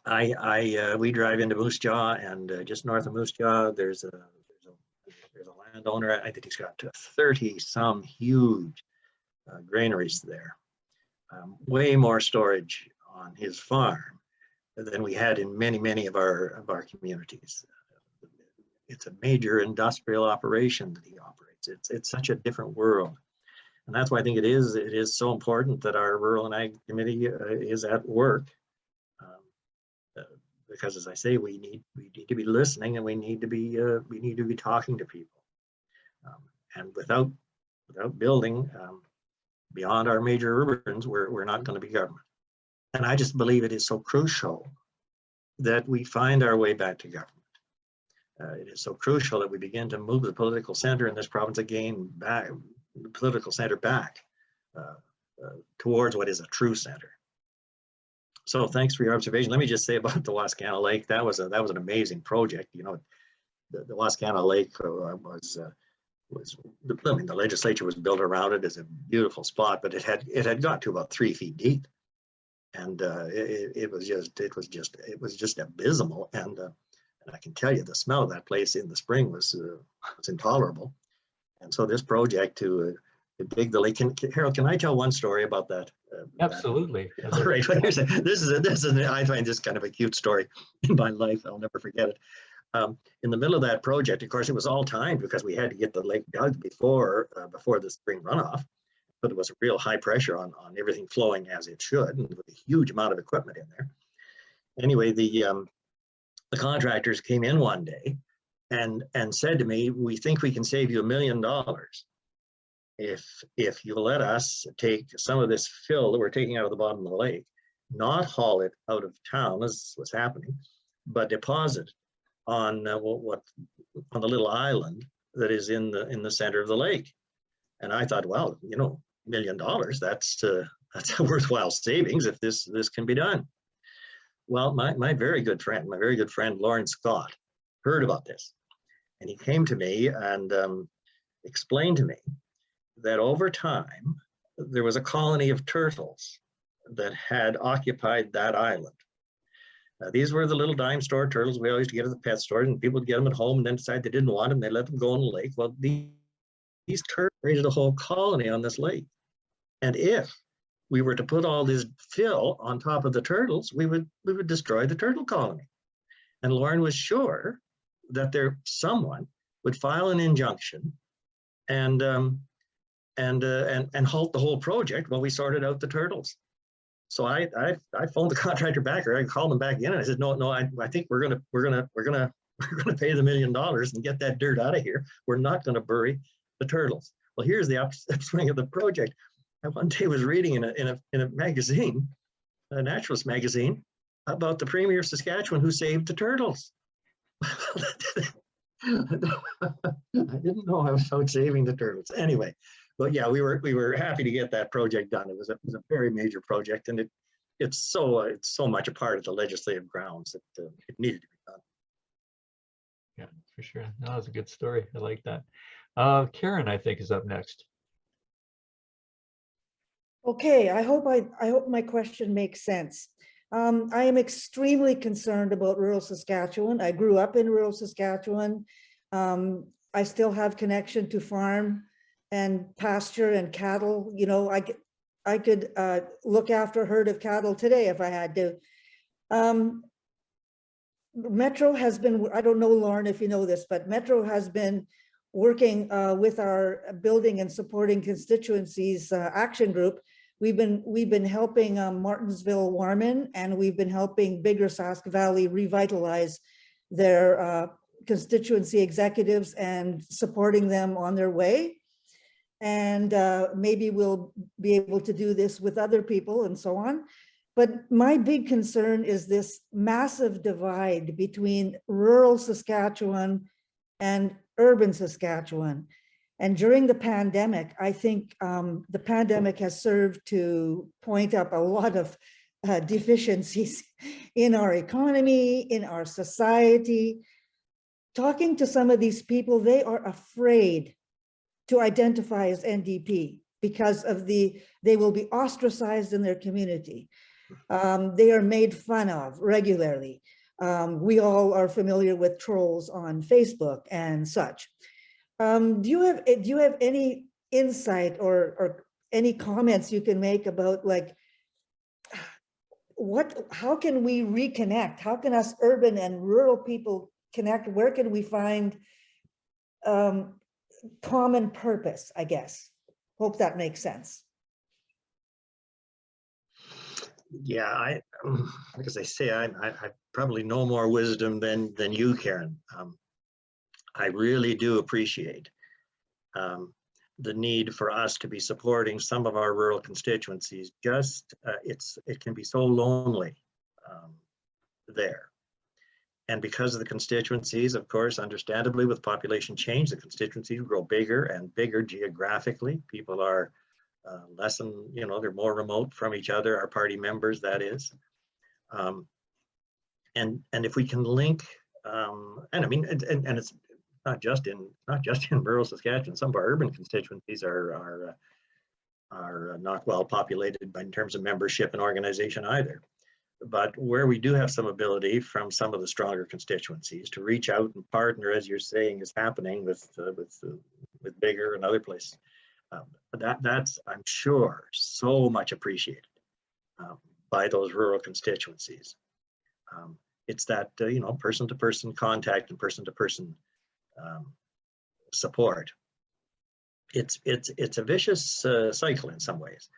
We drive into Moose Jaw, and just north of Moose Jaw, there's a landowner. I think he's got 30 some huge granaries there. Way more storage on his farm than we had in many of our communities. It's a major industrial operation that he operates. It's such a different world, and that's why I think it is so important that our Rural and Ag Committee is at work, because, as I say, we need to be listening, and we need to be talking to people, and without building beyond our major urbans, we're not going to be government. And I just believe it is so crucial that we find our way back to government. It is so crucial that we begin to move the political center in this province again back, the political center back towards what is a true center. So thanks for your observation. Let me just say about the Wascana Lake, that was an amazing project. You know, the Wascana Lake I mean, the legislature was built around it as a beautiful spot, but it had got to about 3 feet deep. And it was just abysmal, and I can tell you the smell of that place in the spring was intolerable. And so this project to dig the lake. Harold, can I tell one story about that? Absolutely. All right. Well, this is I find this kind of a cute story in my life. I'll never forget it. In the middle of that project, of course, it was all timed because we had to get the lake dug before the spring runoff. But it was a real high pressure on everything flowing as it should, and with a huge amount of equipment in there. Anyway, the contractors came in one day and said to me, "We think we can save you $1 million if you let us take some of this fill that we're taking out of the bottom of the lake, not haul it out of town as was happening, but deposit on on the little island that is in the center of the lake." And I thought, well, you know, $1 million, that's a worthwhile savings if this can be done. Well, my very good friend Lorne Scott heard about this, and he came to me and explained to me that over time there was a colony of turtles that had occupied that island. These were the little dime store turtles we always used to get at the pet store, and people would get them at home and then decide they didn't want them. They let them go in the lake. Well, these turtles created a whole colony on this lake. And if we were to put all this fill on top of the turtles, we would destroy the turtle colony. And Lorne was sure that someone would file an injunction and halt the whole project while we sorted out the turtles. So I phoned the contractor back, or I called them back in, and I said, no, I think we're gonna pay the $1 million and get that dirt out of here. We're not gonna bury the turtles. Well, here's the upswing of the project. I one day was reading in a magazine, a naturalist magazine, about the Premier of Saskatchewan who saved the turtles. I didn't know I was out saving the turtles. Anyway, but yeah, we were happy to get that project done. It was a very major project, and it's so much a part of the legislative grounds that it needed to be done. Yeah, for sure. No, that's a good story. I like that. Karen, I think, is up next. Okay, I hope my question makes sense. I am extremely concerned about rural Saskatchewan. I grew up in rural Saskatchewan. I still have connection to farm and pasture and cattle. You know, I could look after a herd of cattle today if I had to. Metro has been, I don't know, Lorne, if you know this, but Metro has been working with our building and supporting constituencies action group. We've been helping Martinsville Warman, and we've been helping Bigger Sask Valley revitalize their constituency executives and supporting them on their way. And maybe we'll be able to do this with other people and so on. But my big concern is this massive divide between rural Saskatchewan and urban Saskatchewan. And during the pandemic, I think the pandemic has served to point up a lot of deficiencies in our economy, in our society. Talking to some of these people, they are afraid to identify as NDP because of they will be ostracized in their community. They are made fun of regularly. We all are familiar with trolls on Facebook and such. Do you have any insight or any comments you can make about like how can we reconnect? How can us urban and rural people connect? Where can we find common purpose, I guess? Hope that makes sense. Yeah, as I say, I probably no more wisdom than you, Karen. I really do appreciate the need for us to be supporting some of our rural constituencies. Just it can be so lonely there. And because of the constituencies, of course, understandably, with population change, the constituencies grow bigger and bigger geographically. People are less than, they're more remote from each other, our party members, that is. And if we can link, and I mean, and it's not just in rural Saskatchewan. Some of our urban constituencies are not well populated in terms of membership and organization either. But where we do have some ability from some of the stronger constituencies to reach out and partner, as you're saying, is happening with bigger and other places. That's, I'm sure, so much appreciated by those rural constituencies. It's that person-to-person contact and person-to-person support. It's a vicious cycle in some ways.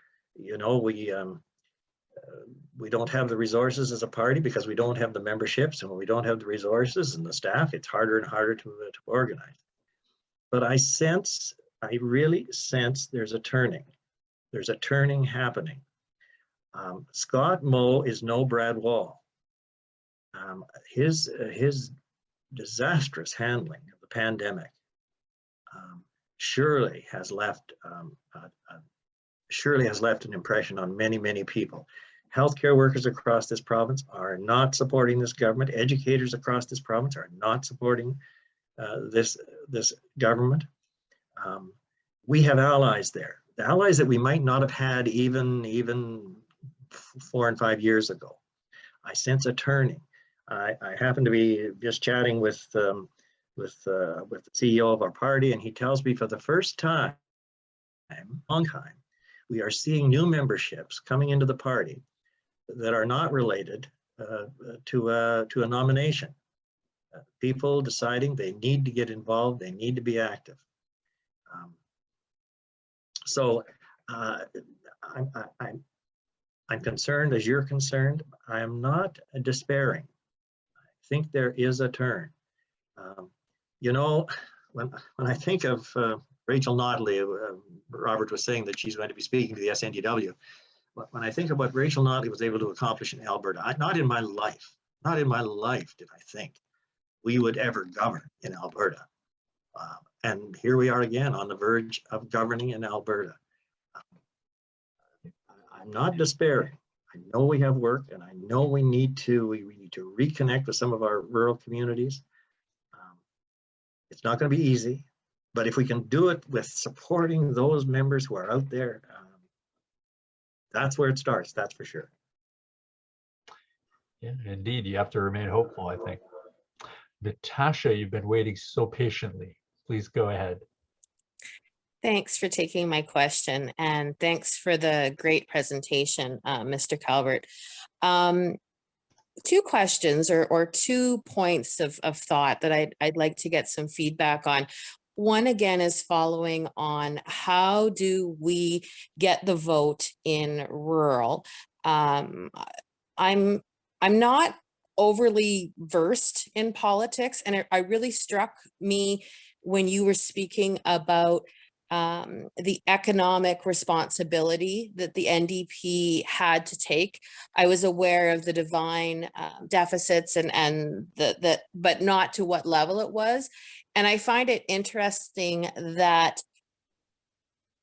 We don't have the resources as a party because we don't have the memberships, and when we don't have the resources and the staff, it's harder and harder to organize. But I really sense there's a turning. There's a turning happening. Scott Moe is no Brad Wall. His disastrous handling of the pandemic surely has left an impression on many, many people. Healthcare workers across this province are not supporting this government. Educators across this province are not supporting this government. We have allies there, the allies that we might not have had even 4 and 5 years ago. I sense a turning. I happen to be just chatting with the CEO of our party, and he tells me for the first time, long time, we are seeing new memberships coming into the party that are not related to a nomination. People deciding they need to get involved, they need to be active. So I'm concerned as you're concerned. I am not despairing. I think there is a turn. When I think of Rachel Notley, Robert was saying that she's going to be speaking to the SNDW. When I think of what Rachel Notley was able to accomplish in Alberta, not in my life did I think we would ever govern in Alberta. And here we are again on the verge of governing in Alberta. I'm not despairing. I know we have work, and I know we need to reconnect with some of our rural communities. It's not going to be easy, but if we can do it with supporting those members who are out there, that's where it starts, that's for sure. Yeah, indeed, you have to remain hopeful, I think. Natasha, you've been waiting so patiently. Please go ahead. Thanks for taking my question, and thanks for the great presentation, Mr. Calvert. 2 questions or 2 points of thought that I'd like to get some feedback on. One, again, is following on how do we get the vote in rural. I'm not overly versed in politics, and I really struck me when you were speaking about the economic responsibility that the NDP had to take. I was aware of the divine deficits and but not to what level it was. And I find it interesting that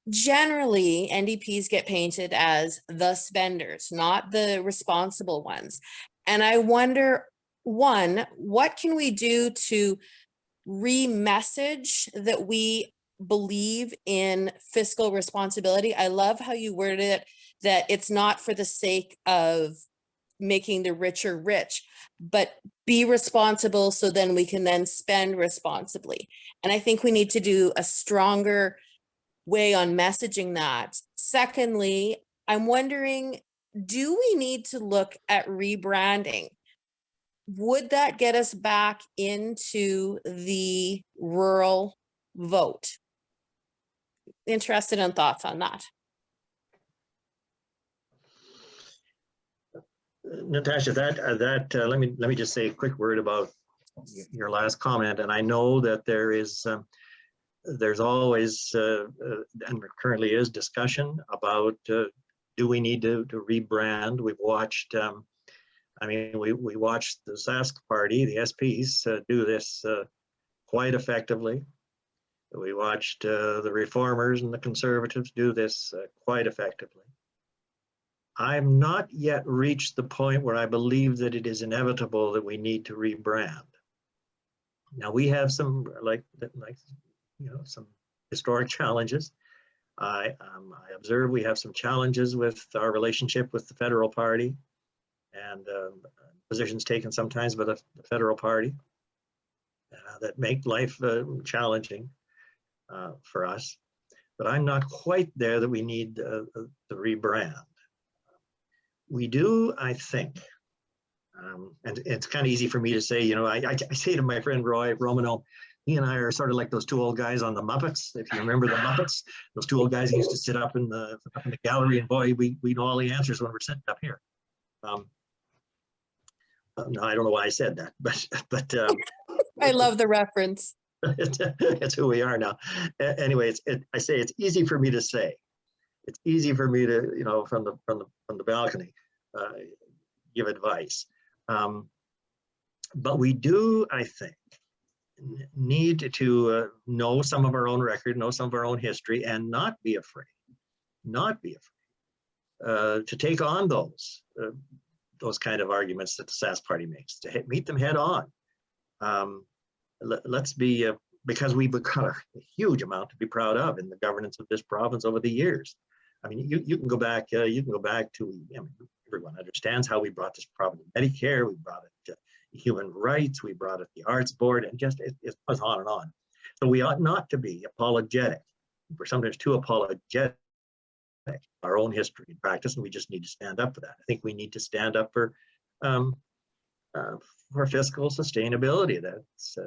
generally NDPs get painted as the spenders, not the responsible ones. And I wonder, one, what can we do to re-message that we believe in fiscal responsibility? I love how you worded it, that it's not for the sake of making the richer rich, but be responsible so then we can then spend responsibly. And I think we need to do a stronger way on messaging that. Secondly, I'm wondering, do we need to look at rebranding? Would that get us back into the rural vote? Interested in thoughts on that. Natasha, let me just say a quick word about your last comment. And I know that there's always and currently is discussion about do we need to rebrand? We've watched. We watched the Sask party, the SPs, do this quite effectively. We watched the reformers and the conservatives do this quite effectively. I've not yet reached the point where I believe that it is inevitable that we need to rebrand. Now we have some some historic challenges. I observe we have some challenges with our relationship with the federal party and positions taken sometimes by the federal party that make life challenging for us. But I'm not quite there that we need to rebrand. We do, I think, and it's kind of easy for me to say, I say to my friend Roy Romano, he and I are sort of like those two old guys on the Muppets. If you remember the Muppets, those two old guys used to sit up in the gallery, and boy, we know all the answers when we're sitting up here. No, I don't know why I said that, but I love the reference. It's who we are now. Anyway, I say it's easy for me to say. It's easy for me to, from the balcony, give advice. But we do, I think, need to know some of our own record, know some of our own history, and not be afraid to take on those kind of arguments that the Sask party makes, to meet them head on. Let's be, because we've got a huge amount to be proud of in the governance of this province over the years. I mean, you can go back to, everyone understands how we brought this province to Medicare, we brought it to human rights, we brought it to the arts board, and just it goes on and on. So we ought not to be apologetic. We're sometimes too apologetic for our own history and practice, and we just need to stand up for that. I think we need to stand up for fiscal sustainability. That's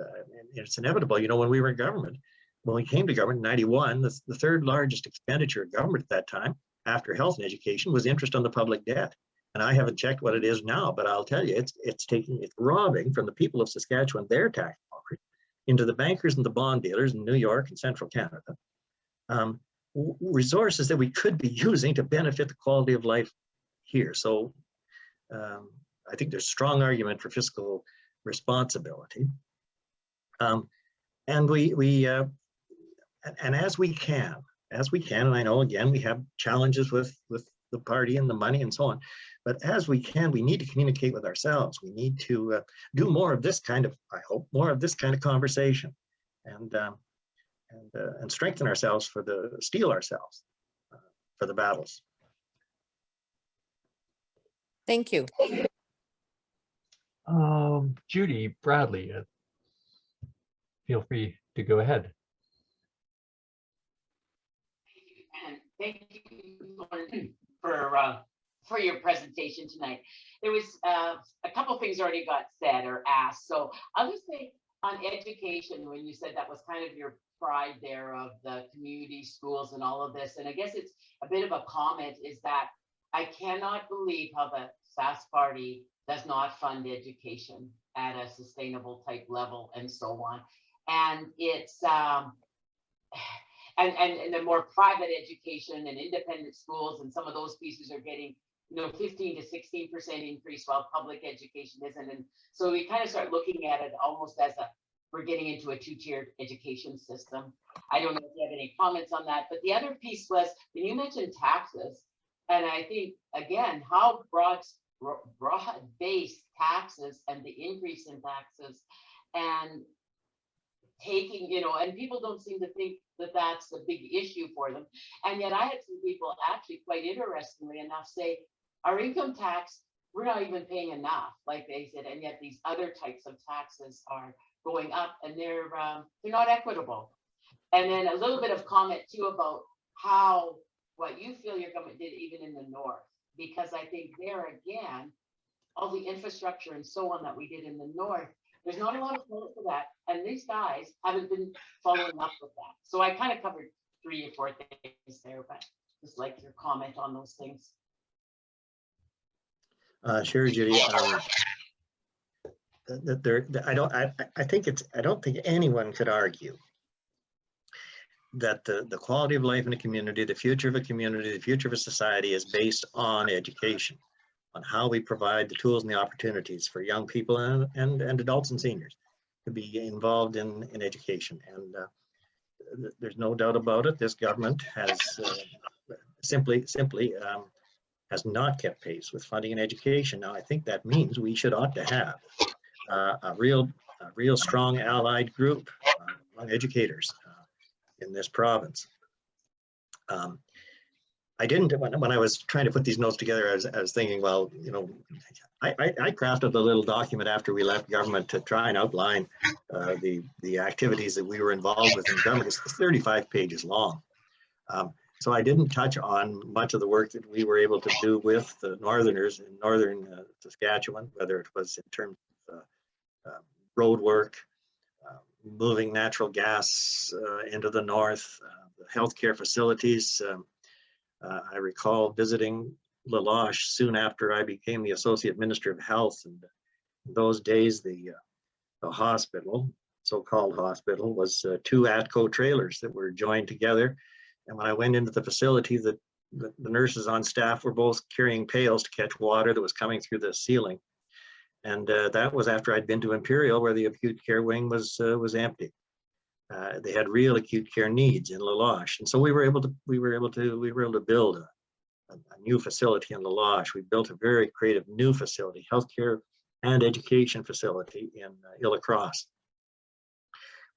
it's inevitable. When we were in government, when we came to government in '91, the third largest expenditure of government at that time, after health and education, was interest on the public debt. And I haven't checked what it is now, but I'll tell you, it's robbing from the people of Saskatchewan their tax dollars into the bankers and the bond dealers in New York and Central Canada, resources that we could be using to benefit the quality of life here. So I think there's strong argument for fiscal responsibility, and and as we can, and I know again we have challenges with the party and the money and so on, but as we can, we need to communicate with ourselves. We need to do more of this kind of, I hope, more of this kind of conversation, and strengthen ourselves steel ourselves for the battles. Thank you. Judy Bradley, feel free to go ahead. Thank you for your presentation tonight. There was a couple things already got said or asked. So I'll just say on education, when you said that was kind of your pride there of the community schools and all of this, and I guess it's a bit of a comment, is that I cannot believe how the Sask Party does not fund education at a sustainable type level and so on. And it's, and the more private education and independent schools and some of those pieces are getting, 15 to 16% increase while public education isn't. And so we kind of start looking at it almost as we're getting into a two-tiered education system. I don't know if you have any comments on that, but the other piece was when you mentioned taxes, and I think again, how broad-based taxes and the increase in taxes and taking, and people don't seem to think that that's a big issue for them. And yet I had some people actually quite interestingly enough say, our income tax, we're not even paying enough, like they said, and yet these other types of taxes are going up and they're not equitable. And then a little bit of comment too about what you feel your government did even in the north, because I think there again, all the infrastructure and so on that we did in the north, there's not a lot of credit for that. And these guys haven't been following up with that. So I kind of covered 3 or 4 things there, but just like your comment on those things. Sure, Judy. I don't think anyone could argue that the quality of life in a community, the future of a community, the future of a society is based on education, on how we provide the tools and the opportunities for young people and adults and seniors to be involved in education. And there's no doubt about it. This government has simply has not kept pace with funding in education. Now, I think that means we ought to have a real strong allied group among educators in this province. I didn't, when I was trying to put these notes together, I was thinking, well, I crafted a little document after we left government to try and outline the activities that we were involved with in government. It's 35 pages long. So I didn't touch on much of the work that we were able to do with the Northerners in northern Saskatchewan, whether it was in terms of road work, moving natural gas into the north, the healthcare facilities. I recall visiting La Loche soon after I became the Associate Minister of Health, and in those days the hospital, so-called hospital, was 2 ATCO trailers that were joined together. And when I went into the facility, the nurses on staff were both carrying pails to catch water that was coming through the ceiling. And that was after I'd been to Imperial, where the acute care wing was empty. They had real acute care needs in La Loche, and so we were able to build a new facility in La Loche. We built a very creative new facility, healthcare and education facility in Île-à-Crosse.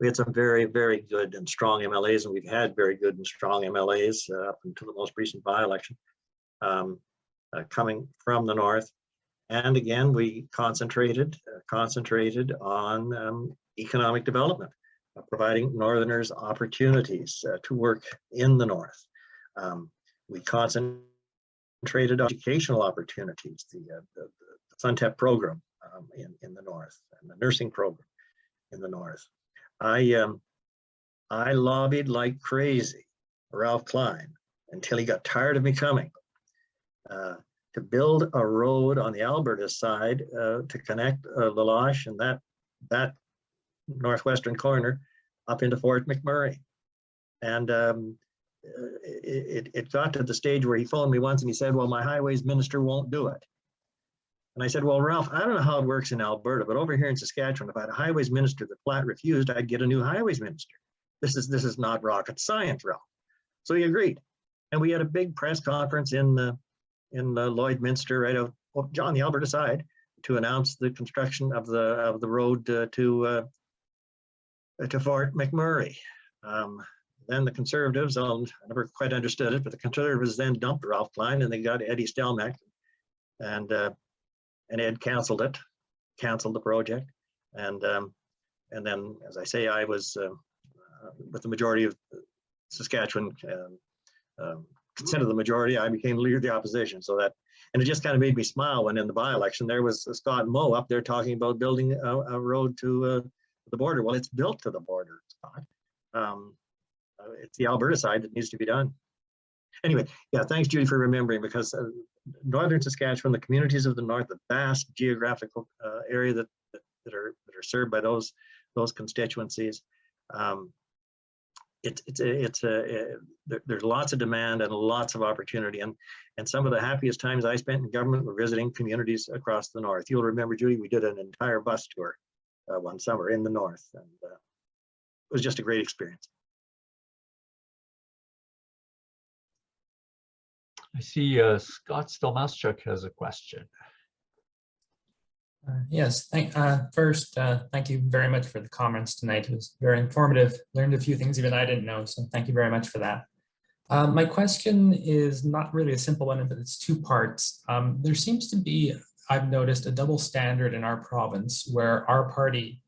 We had some very, very good and strong MLAs, and we've had very good and strong MLAs up until the most recent by-election coming from the north. And again, we concentrated on economic development, providing Northerners opportunities to work in the north. We concentrated on educational opportunities, the SUNTEP program in the north, and the nursing program in the north. I lobbied like crazy Ralph Klein until he got tired of me coming to build a road on the Alberta side to connect La Loche and that northwestern corner up into Fort McMurray. And it got to the stage where he phoned me once and he said, well, my highways minister won't do it. And I said, well, Ralph, I don't know how it works in Alberta, but over here in Saskatchewan, if I had a highways minister that flat refused, I'd get a new highways minister. This is not rocket science, Ralph. So he agreed. And we had a big press conference in Lloydminster, right out on the Alberta side, to announce the construction of the road to Fort McMurray. Then the Conservatives, I never quite understood it, but the Conservatives then dumped Ralph Klein and they got Eddie Stelmach, and Ed canceled the project. And then, as I say, I was with the majority of Saskatchewan consent of the majority, I became leader of the opposition. So that, and it just kind of made me smile when in the by-election there was Scott Moe up there talking about building a road to the border. Well, it's built to the border, Scott. It's the Alberta side that needs to be done. Anyway, yeah, thanks, Judy, for remembering, because northern Saskatchewan, the communities of the north, the vast geographical area that are served by those constituencies, there's lots of demand and lots of opportunity, and some of the happiest times I spent in government were visiting communities across the north. You'll remember, Judy, we did an entire bus tour one summer in the north, and it was just a great experience. I see Scott Stelmaschuk has a question. Yes, first, thank you very much for the comments tonight. It was very informative. Learned a few things even I didn't know, so thank you very much for that. My question is not really a simple one, but it's two parts. There seems to be, I've noticed, a double standard in our province where our party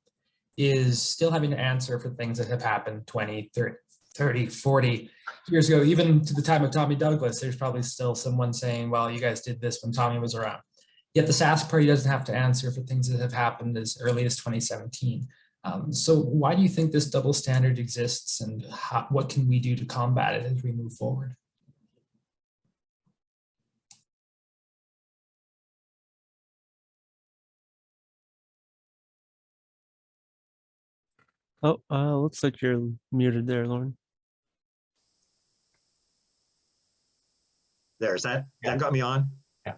is still having to answer for things that have happened 20, 30, 40 years ago. Even to the time of Tommy Douglas, there's probably still someone saying, well, you guys did this when Tommy was around. Yet the Sask party doesn't have to answer for things that have happened as early as 2017. So why do you think this double standard exists, and what can we do to combat it as we move forward? Oh, looks like you're muted there, Lorne. There's that got me on. Yeah.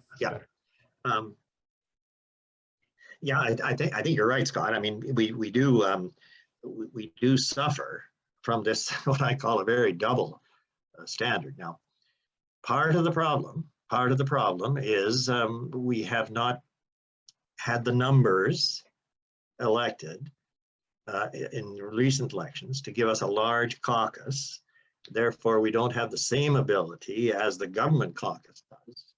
Yeah, I think you're right, Scott. I mean, we do suffer from this, what I call a very double standard. Now, part of the problem is we have not had the numbers elected in recent elections to give us a large caucus. Therefore, we don't have the same ability as the government caucus does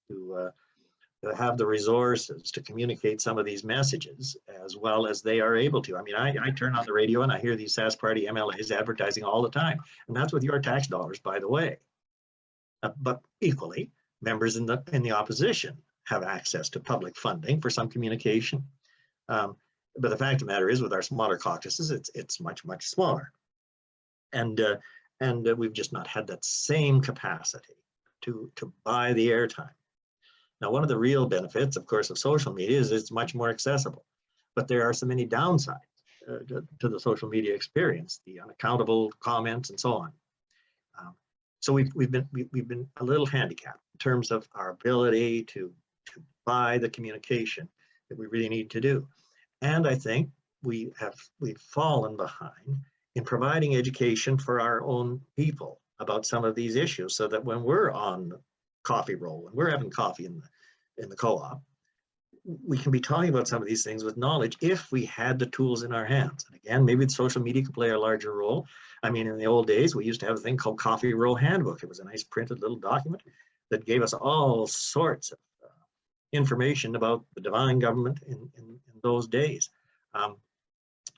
to have the resources to communicate some of these messages as well as they are able to. I mean, I turn on the radio and I hear these Sask Party MLAs advertising all the time, and that's with your tax dollars, by the way. But equally, members in the opposition have access to public funding for some communication. But the fact of the matter is, with our smaller caucuses, it's much smaller, and we've just not had that same capacity to buy the airtime. Now, one of the real benefits, of course, of social media is it's much more accessible, but there are so many downsides to the social media experience, the unaccountable comments and so on. So we've been a little handicapped in terms of our ability to buy the communication that we really need to do. And I think we've fallen behind in providing education for our own people about some of these issues, so that when we're on coffee roll, when we're having coffee in the co-op, we can be talking about some of these things with knowledge if we had the tools in our hands. And again, maybe the social media could play a larger role. I mean, in the old days, we used to have a thing called Coffee Roll Handbook. It was a nice printed little document that gave us all sorts of information about the divine government in those days.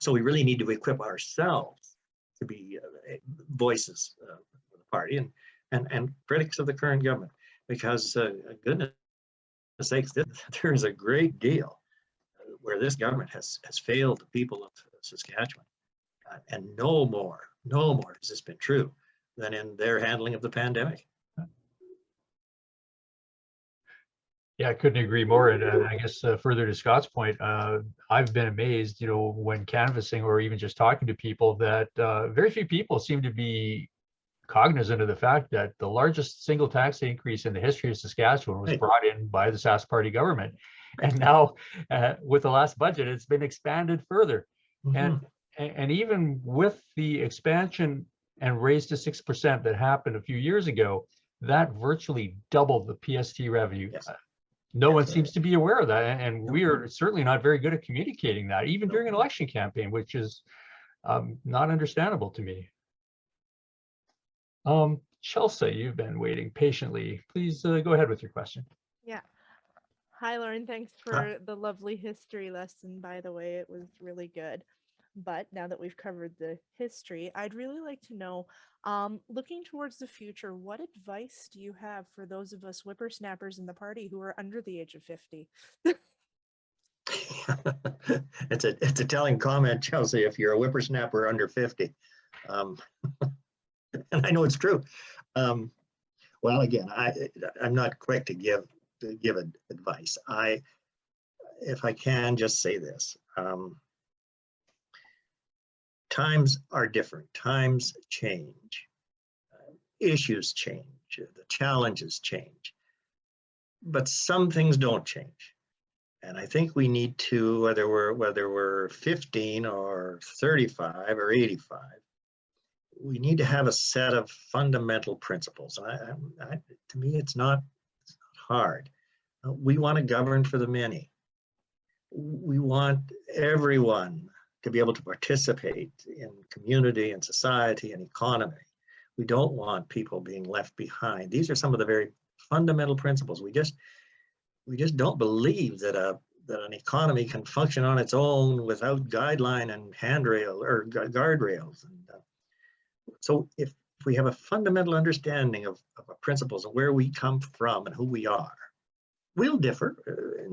So we really need to equip ourselves to be voices of the party and critics of the current government, because goodness sakes, there's a great deal where this government has failed the people of Saskatchewan, and no more has this been true than in their handling of the pandemic. Yeah, I couldn't agree more. And I guess further to Scott's point, I've been amazed, when canvassing or even just talking to people, that very few people seem to be cognizant of the fact that the largest single tax increase in the history of Saskatchewan was brought in by the Sask Party government. And now with the last budget, it's been expanded further. Mm-hmm. And even with the expansion and raise to 6% that happened a few years ago, that virtually doubled the PST revenue. Yes. No one seems to be aware of that, and we are certainly not very good at communicating that, even during an election campaign, which is not understandable to me. Chelsea, you've been waiting patiently. Please go ahead with your question. Yeah. Hi, Lorne. Thanks for the lovely history lesson, by the way. It was really good. But now that we've covered the history, I'd really like to know, looking towards the future, what advice do you have for those of us whippersnappers in the party who are under the age of 50? It's a telling comment, Chelsea, if you're a whippersnapper under 50. And I know it's true. Well, again, I'm not quick to give advice. If I can just say this, times are different. Times change. Issues change. The challenges change. But some things don't change. And I think we need to, whether we're 15 or 35 or 85, we need to have a set of fundamental principles. To me, it's not hard. We want to govern for the many. We want everyone to be able to participate in community and society and economy. We don't want people being left behind. These are some of the very fundamental principles. We just don't believe that an economy can function on its own without guideline and handrail or guardrails. And so if we have a fundamental understanding of our principles and where we come from and who we are, we'll differ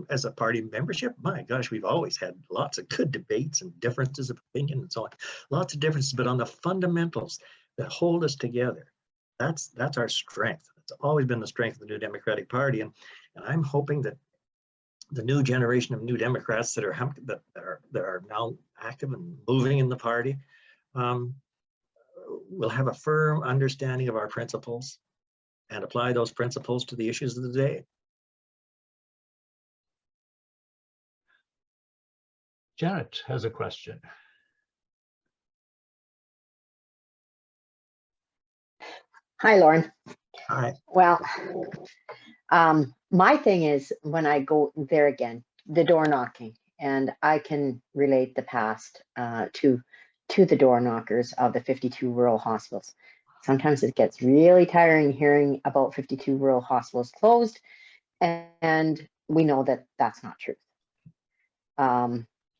as a party membership. My gosh, we've always had lots of good debates and differences of opinion and so on. Lots of differences, but on the fundamentals that hold us together, that's our strength. It's always been the strength of the New Democratic Party, and I'm hoping that the new generation of New Democrats that are now active and moving in the party will have a firm understanding of our principles and apply those principles to the issues of the day. Janet has a question. Hi, Lorne. Hi. Well, my thing is when I go there again, the door knocking, and I can relate the past to the door knockers of the 52 rural hospitals. Sometimes it gets really tiring hearing about 52 rural hospitals closed, and we know that that's not true.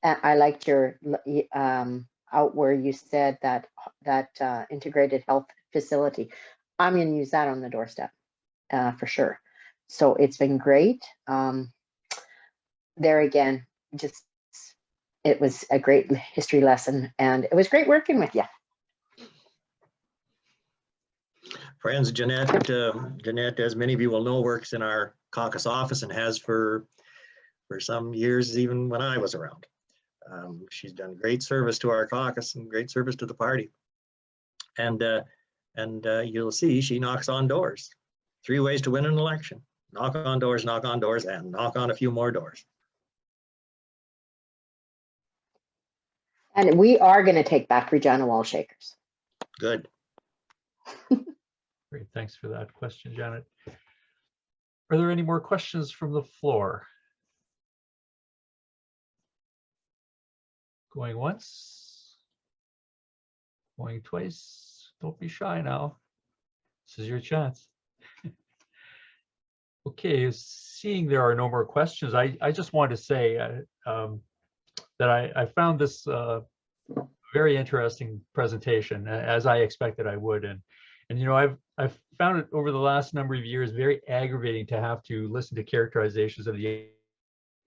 I liked your out where you said that integrated health facility. I'm going to use that on the doorstep for sure. So it's been great. There again, just it was a great history lesson, and it was great working with you. Friends, Jeanette, as many of you will know, works in our caucus office and has for some years, even when I was around. She's done great service to our caucus and great service to the party. And you'll see she knocks on doors. 3 ways to win an election: knock on doors, and knock on a few more doors. And we are going to take back Regina Wall Shakers. Good. Great, thanks for that question, Janet. Are there any more questions from the floor? Going once, going twice. Don't be shy now. This is your chance. Okay, seeing there are no more questions, I just want to say that I found this very interesting presentation, as I expected I would, and you know, I've found it over the last number of years very aggravating to have to listen to characterizations of the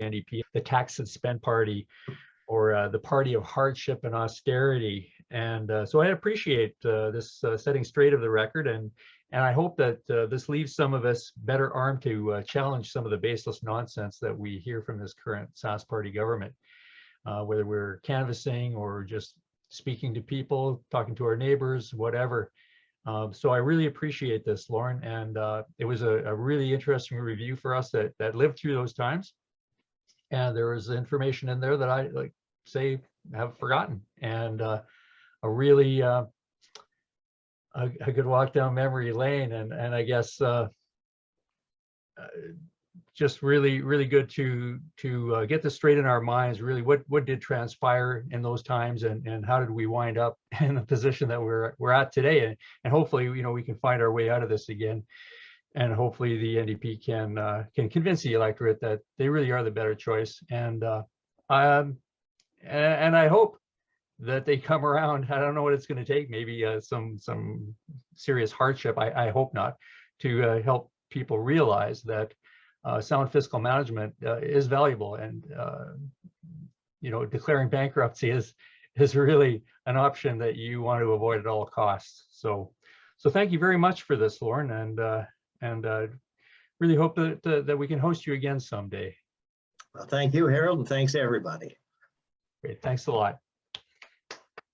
NDP, the tax and spend party, or the party of hardship and austerity. And so I appreciate this setting straight of the record, and I hope that this leaves some of us better armed to challenge some of the baseless nonsense that we hear from this current Sask party government, whether we're canvassing or just speaking to people, talking to our neighbors, whatever. So I really appreciate this, Lorne, and it was a really interesting review for us that lived through those times. And there was information in there that I have forgotten, and a really a good walk down memory lane, and I guess just really good to get this straight in our minds. Really, what did transpire in those times, and how did we wind up in the position that we're at today? And hopefully, you know, we can find our way out of this again. And hopefully the NDP can convince the electorate that they really are the better choice. And I hope that they come around. I don't know what it's going to take. Maybe some serious hardship. I hope not, to help people realize that sound fiscal management is valuable, and you know, declaring bankruptcy is really an option that you want to avoid at all costs. So thank you very much for this, Lorne, and and really hope that we can host you again someday. Well, thank you, Harold, and thanks everybody. Great, thanks a lot.